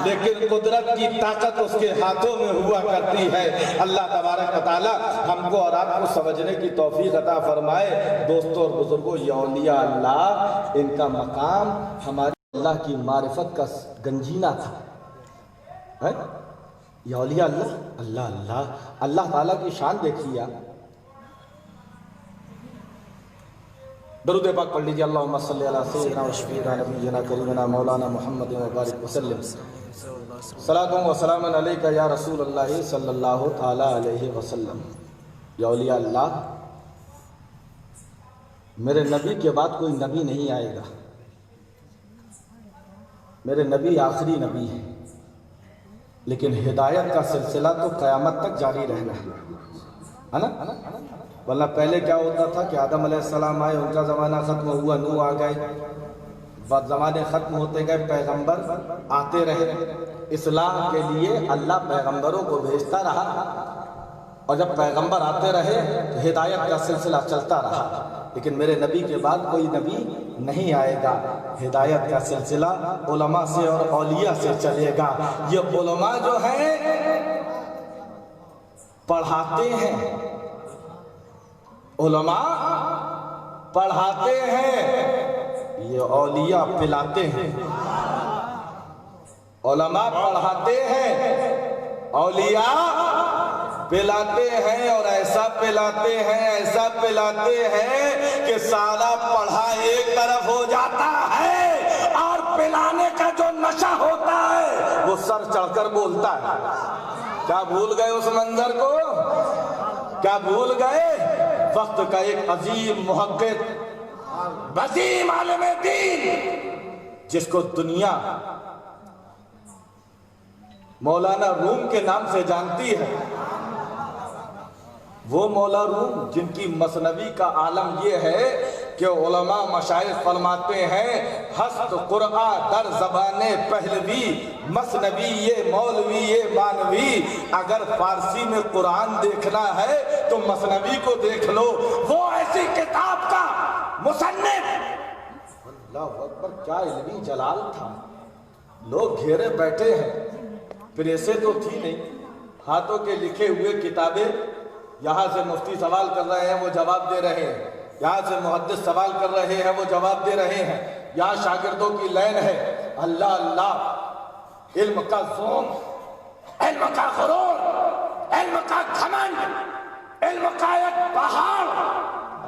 لیکن قدرت کی طاقت اس کے ہاتھوں میں ہوا کرتی ہے۔ اللہ تبارک و تعالی ہم کو اور آپ کو سمجھنے کی توفیق عطا فرمائے۔ دوستوں اور بزرگوں، یہ اولیاء اللہ، ان کا مقام ہمارے اللہ کی معرفت کا گنجینہ تھا۔ یہ اولیاء اللہ، اللہ اللہ اللہ تعالیٰ کی شان دیکھیے آپ۔ درود پاک پڑھ لیجیے، اللہم صلی علی سیدنا و شفیعنا نبینا کریمنا مولانا محمد وبارک وسلم۔ صلاۃ و سلام علیک یا رسول اللہ صلی اللہ تعالی علیہ وسلم۔ یا اولیاء اللہ، میرے نبی کے بعد کوئی نبی نہیں آئے گا، میرے نبی آخری نبی ہیں، لیکن ہدایت کا سلسلہ تو قیامت تک جاری رہنا ہے نا؟ ورنہ پہلے کیا ہوتا تھا کہ آدم علیہ السلام آئے، ان کا زمانہ ختم ہوا، نوح آ گئے، بعد زمانے ختم ہوتے گئے، پیغمبر آتے رہے، اصلاح کے لیے اللہ پیغمبروں کو بھیجتا رہا، اور جب پیغمبر آتے رہے تو ہدایت کا سلسلہ چلتا رہا۔ لیکن میرے نبی کے بعد کوئی نبی نہیں آئے گا، ہدایت کا سلسلہ علماء سے اور اولیاء سے چلے گا۔ یہ علماء جو ہیں پڑھاتے ہیں، علماء پڑھاتے ہیں، یہ اولیاء پلاتے ہیں۔ علماء پڑھاتے ہیں، اولیاء پلاتے ہیں، اور ایسا پلاتے ہیں، ایسا پلاتے ہیں کہ سالہ پڑھا ایک طرف ہو جاتا ہے، اور پلانے کا جو نشہ ہوتا ہے وہ سر چڑھ کر بولتا ہے۔ کیا بھول گئے اس منظر کو؟ کیا بھول گئے؟ وقت کا ایک عظیم محقق، عظیم عالم دین، جس کو دنیا مولانا روم کے نام سے جانتی ہے، وہ مولا روم جن کی مثنوی کا عالم یہ ہے کہ علماء مشائخ فرماتے ہیں، ہست قرآن در زبان پہلوی، مثنوی یہ مولوی یہ مانوی، اگر فارسی میں قرآن دیکھنا ہے تو مثنوی کو دیکھ لو، وہ ایسی کتاب کا مصنف۔ اللہ اکبر، کیا علمی جلال تھا! لوگ گھیرے بیٹھے ہیں، پریسیں تو تھی نہیں، ہاتھوں کے لکھے ہوئے کتابیں، یہاں سے مفتی سوال کر رہے ہیں وہ جواب دے رہے ہیں، یہاں سے محدث سوال کر رہے ہیں وہ جواب دے رہے ہیں، یہاں شاگردوں کی لائن ہے۔ اللہ اللہ، علم کا زوم، علم کا غرور، علم کا گھمنڈ، علم کا ایک پہاڑ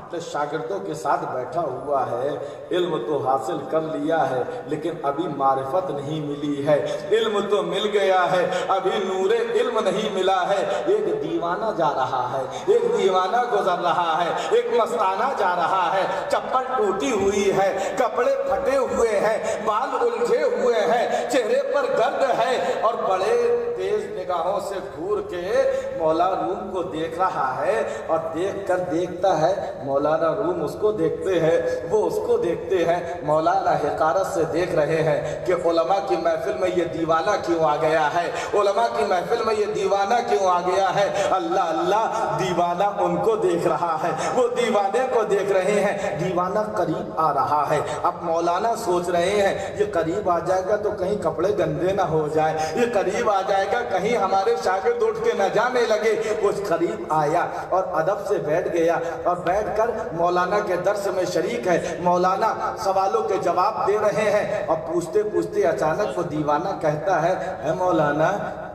اپنے شاگردوں کے ساتھ بیٹھا ہوا ہے۔ علم تو حاصل کر لیا ہے لیکن ابھی معرفت نہیں ملی ہے، علم تو مل گیا ہے ابھی نور علم نہیں ملا ہے۔ ایک دیوانہ جا رہا ہے، ایک دیوانہ گزر رہا ہے، ایک مستانہ جا رہا ہے، چپل ٹوٹی ہوئی ہے، کپڑے پھٹے ہوئے ہیں، بال الجھے ہوئے ہیں، چہرے پر گرد ہے، اور بڑے تیز نگاہوں سے گھور کے مولا روم کو دیکھ رہا ہے، اور دیکھ کر دیکھتا ہے مولانا روم اس کو دیکھتے ہیں، وہ اس کو دیکھتے ہیں۔ مولانا حقارت سے دیکھ رہے ہیں کہ علماء کی محفل میں یہ دیوانہ کیوں آ گیا ہے، علماء کی محفل میں یہ دیوانہ کیوں آ گیا ہے۔ اللہ اللہ، دیوانہ ان کو دیکھ رہا ہے، وہ دیوانے کو دیکھ رہے ہیں، دیوانہ قریب آ رہا ہے۔ اب مولانا سوچ رہے ہیں یہ قریب آ جائے گا تو کہیں کپڑے گندے نہ ہو جائے، یہ قریب آ جائے گا کہیں ہمارے شاگرد اٹھ کے نہ جانے لگے۔ کچھ قریب آیا اور ادب سے بیٹھ گیا، اور بیٹھ کر مولانا کے درس میں شریک ہے۔ مولانا سوالوں کے جواب دے رہے ہیں، اور پوچھتے پوچھتے اچانک وہ دیوانہ کہتا ہے، اے مولانا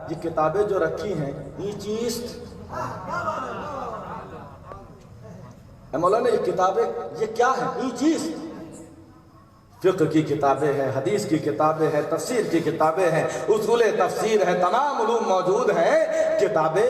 یہ کتابیں جو رکھی ہیں یہ چیز، اے مولانا یہ کتابیں یہ کیا ہیں؟ یہ چیز فقہ کی کتابیں ہیں، حدیث کی کتابیں ہیں، تفسیر کی کتابیں ہیں، اصول تفسیر ہے، تمام علوم موجود ہیں، کتابیں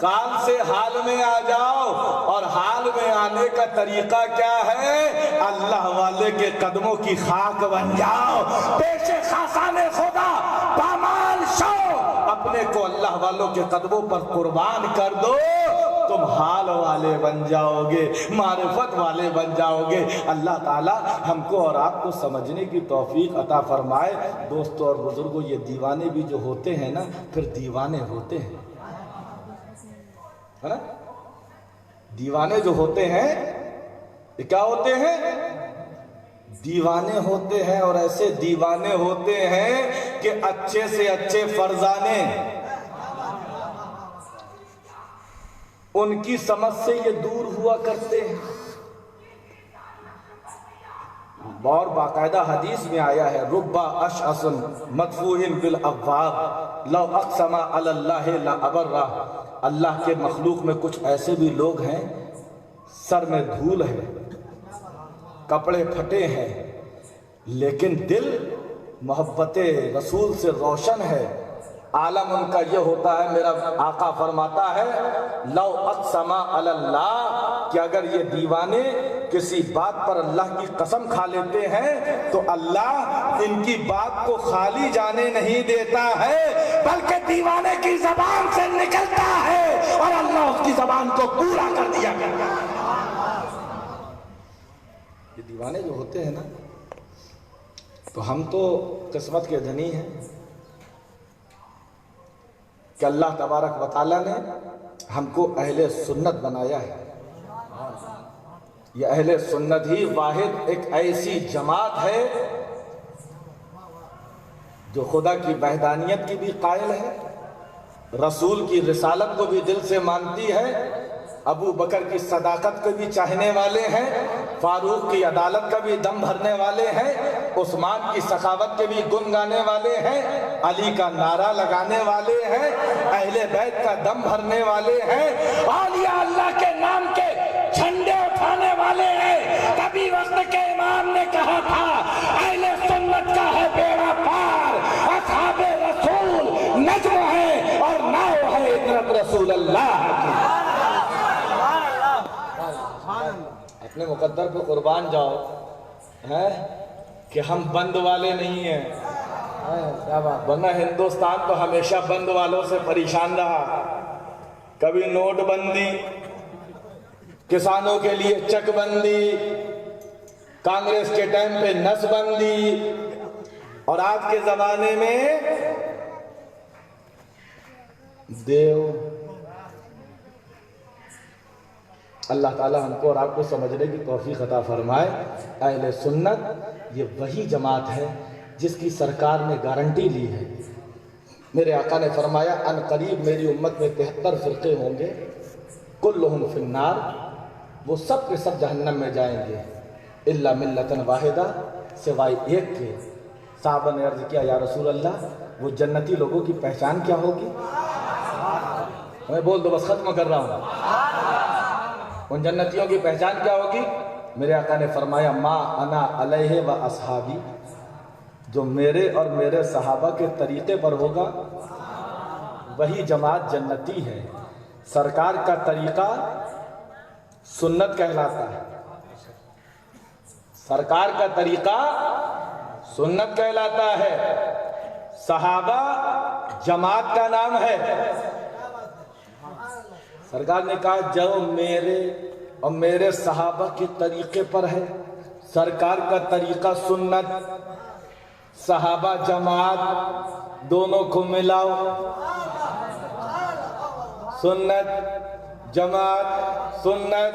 کال سے حال میں آ جاؤ، اور حال میں آنے کا طریقہ کیا ہے؟ اللہ والے کے قدموں کی خاک بن جاؤ، پیش خاصان خدا پامال شو، اپنے کو اللہ والوں کے قدموں پر قربان کر دو، تم حال والے بن جاؤ گے، معرفت والے بن جاؤ گے۔ اللہ تعالی ہم کو اور آپ کو سمجھنے کی توفیق عطا فرمائے۔ دوستوں اور بزرگوں، یہ دیوانے بھی جو ہوتے ہیں نا، پھر دیوانے ہوتے ہیں، ہے نا؟ دیوانے جو ہوتے ہیں یہ کیا ہوتے ہیں؟ دیوانے ہوتے ہیں، اور ایسے دیوانے ہوتے ہیں کہ اچھے سے اچھے فرزانے ان کی سمجھ سے یہ دور ہوا کرتے ہیں۔ اور باقاعدہ حدیث میں آیا ہے، ربا اشعث مدفوع بالابواب لو اقسم علی اللہ لابرہ۔ اللہ کے مخلوق میں کچھ ایسے بھی لوگ ہیں، سر میں دھول ہے، کپڑے پھٹے ہیں، لیکن دل محبت رسول سے روشن ہے۔ عالم ان کا یہ ہوتا ہے، میرا آقا فرماتا ہے لو اقسم علی اللہ، کہ اگر یہ دیوانے کسی بات پر اللہ کی قسم کھا لیتے ہیں تو اللہ ان کی بات کو خالی جانے نہیں دیتا ہے، بلکہ دیوانے کی زبان سے نکلتا ہے اور اللہ اس کی زبان کو پورا کر دیا کرتا ہے۔ یہ دیوانے جو ہوتے ہیں نا، تو ہم تو قسمت کے دھنی ہیں کہ اللہ تبارک و تعالیٰ نے ہم کو اہل سنت بنایا ہے۔ یہ اہل سنت ہی واحد ایک ایسی جماعت ہے جو خدا کی وحدانیت کی بھی قائل ہے، رسول کی رسالت کو بھی دل سے مانتی ہے، ابو بکر کی صداقت کو بھی چاہنے والے ہیں، فاروق کی عدالت کا بھی دم بھرنے والے ہیں، عثمان کی سخاوت کے بھی گن گانے والے ہیں، علی کا نعرہ لگانے والے ہیں، اہل بیت کا دم بھرنے والے ہیں، اولیاء اللہ کے نام کے جھنڈے اٹھانے والے ہیں۔ کبھی وقت کے امام نے کہا تھا اہل سنت کا ہے بیڑا پار، اصحاب رسول نجم ہے اور ناؤ ہے عطرت رسول اللہ کی۔ اپنے مقدر پہ قربان جاؤ کہ ہم بند والے نہیں ہیں، ورنہ ہندوستان تو ہمیشہ بند والوں سے پریشان رہا۔ کبھی نوٹ بندی، کسانوں کے لیے چک بندی، کانگریس کے ٹائم پہ نس بندی، اور آج کے زمانے میں دیو۔ اللہ تعالی ہم کو اور آپ کو سمجھنے کی توفیق عطا فرمائے۔ اہل سنت یہ وہی جماعت ہے جس کی سرکار نے گارنٹی لی ہے۔ میرے آقا نے فرمایا ان قریب میری امت میں 73 فرقے ہوں گے، کلہم فی النار، وہ سب کے سب جہنم میں جائیں گے، الا ملۃ واحدہ، سوائے ایک کے۔ صحابہ نے عرض کیا یا رسول اللہ وہ جنتی لوگوں کی پہچان کیا ہوگی؟ میں بول دو، بس ختم کر رہا ہوں۔ ان جنتیوں کی پہچان کیا ہوگی؟ میرے آقا نے فرمایا ما انا علیہ و اصحابی، جو میرے اور میرے صحابہ کے طریقے پر ہوگا وہی جماعت جنتی ہے۔ سرکار کا طریقہ سنت کہلاتا ہے، سرکار کا طریقہ سنت کہلاتا ہے، صحابہ جماعت کا نام ہے۔ سرکار نے کہا جو میرے اور میرے صحابہ کے طریقے پر ہے، سرکار کا طریقہ سنت، صحابہ جماعت، دونوں کو ملاؤ، سنت جماعت، سنت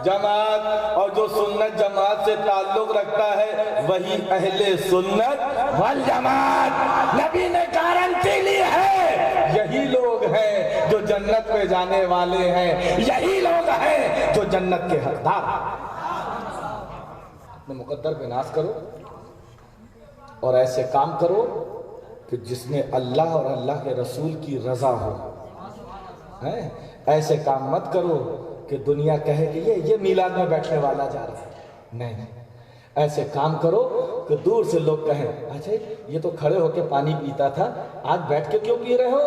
جماعت، اور جو سنت جماعت سے تعلق رکھتا ہے وہی اہل سنت والجماعت۔ نبی نے گارنٹی لی ہے، یہی لوگ ہیں جو جنت میں جانے والے ہیں، یہی لوگ ہیں جو جنت کے حقدار ہیں۔ اپنے مقدر پہ ناز کرو اور ایسے کام کرو کہ جس میں اللہ اور اللہ کے رسول کی رضا ہو۔ ایسے کام مت کرو کہ دنیا کہے کہ یہ میلاد میں بیٹھنے والا جا رہا ہے، نہیں، ایسے کام کرو کہ دور سے لوگ کہیں اچھا یہ تو کھڑے ہو کے پانی پیتا تھا، آج بیٹھ کے کیوں پی رہے ہو؟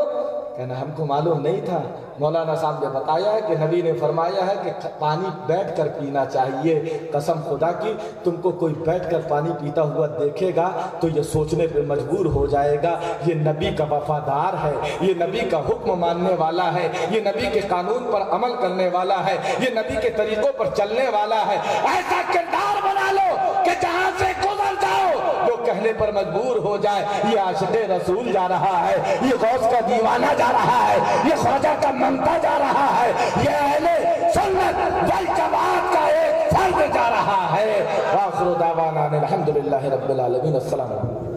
کہنا ہم کو معلوم نہیں تھا، مولانا صاحب نے بتایا ہے کہ نبی نے فرمایا ہے کہ پانی بیٹھ کر پینا چاہیے۔ قسم خدا کی تم کو کوئی بیٹھ کر پانی پیتا ہوا دیکھے گا تو یہ سوچنے پہ مجبور ہو جائے گا یہ نبی کا وفادار ہے، یہ نبی کا حکم ماننے والا ہے، یہ نبی کے قانون پر عمل کرنے والا ہے، یہ نبی کے طریقوں پر چلنے والا ہے۔ ایسا کردار بنا لو کہ جہاں سے گزر جاؤ جو کہنے پر مجبور ہو جائے یہ عاشق رسول جا رہا ہے، یہ غوث کا دیوانہ جا رہا ہے، یہ خواجہ کا ممتا جا رہا ہے، یہ اہل سنت والجماعت کا ایک فرد جا رہا ہے۔ وآخر دعوانا الحمدللہ رب العالمین۔ السلام علیکم۔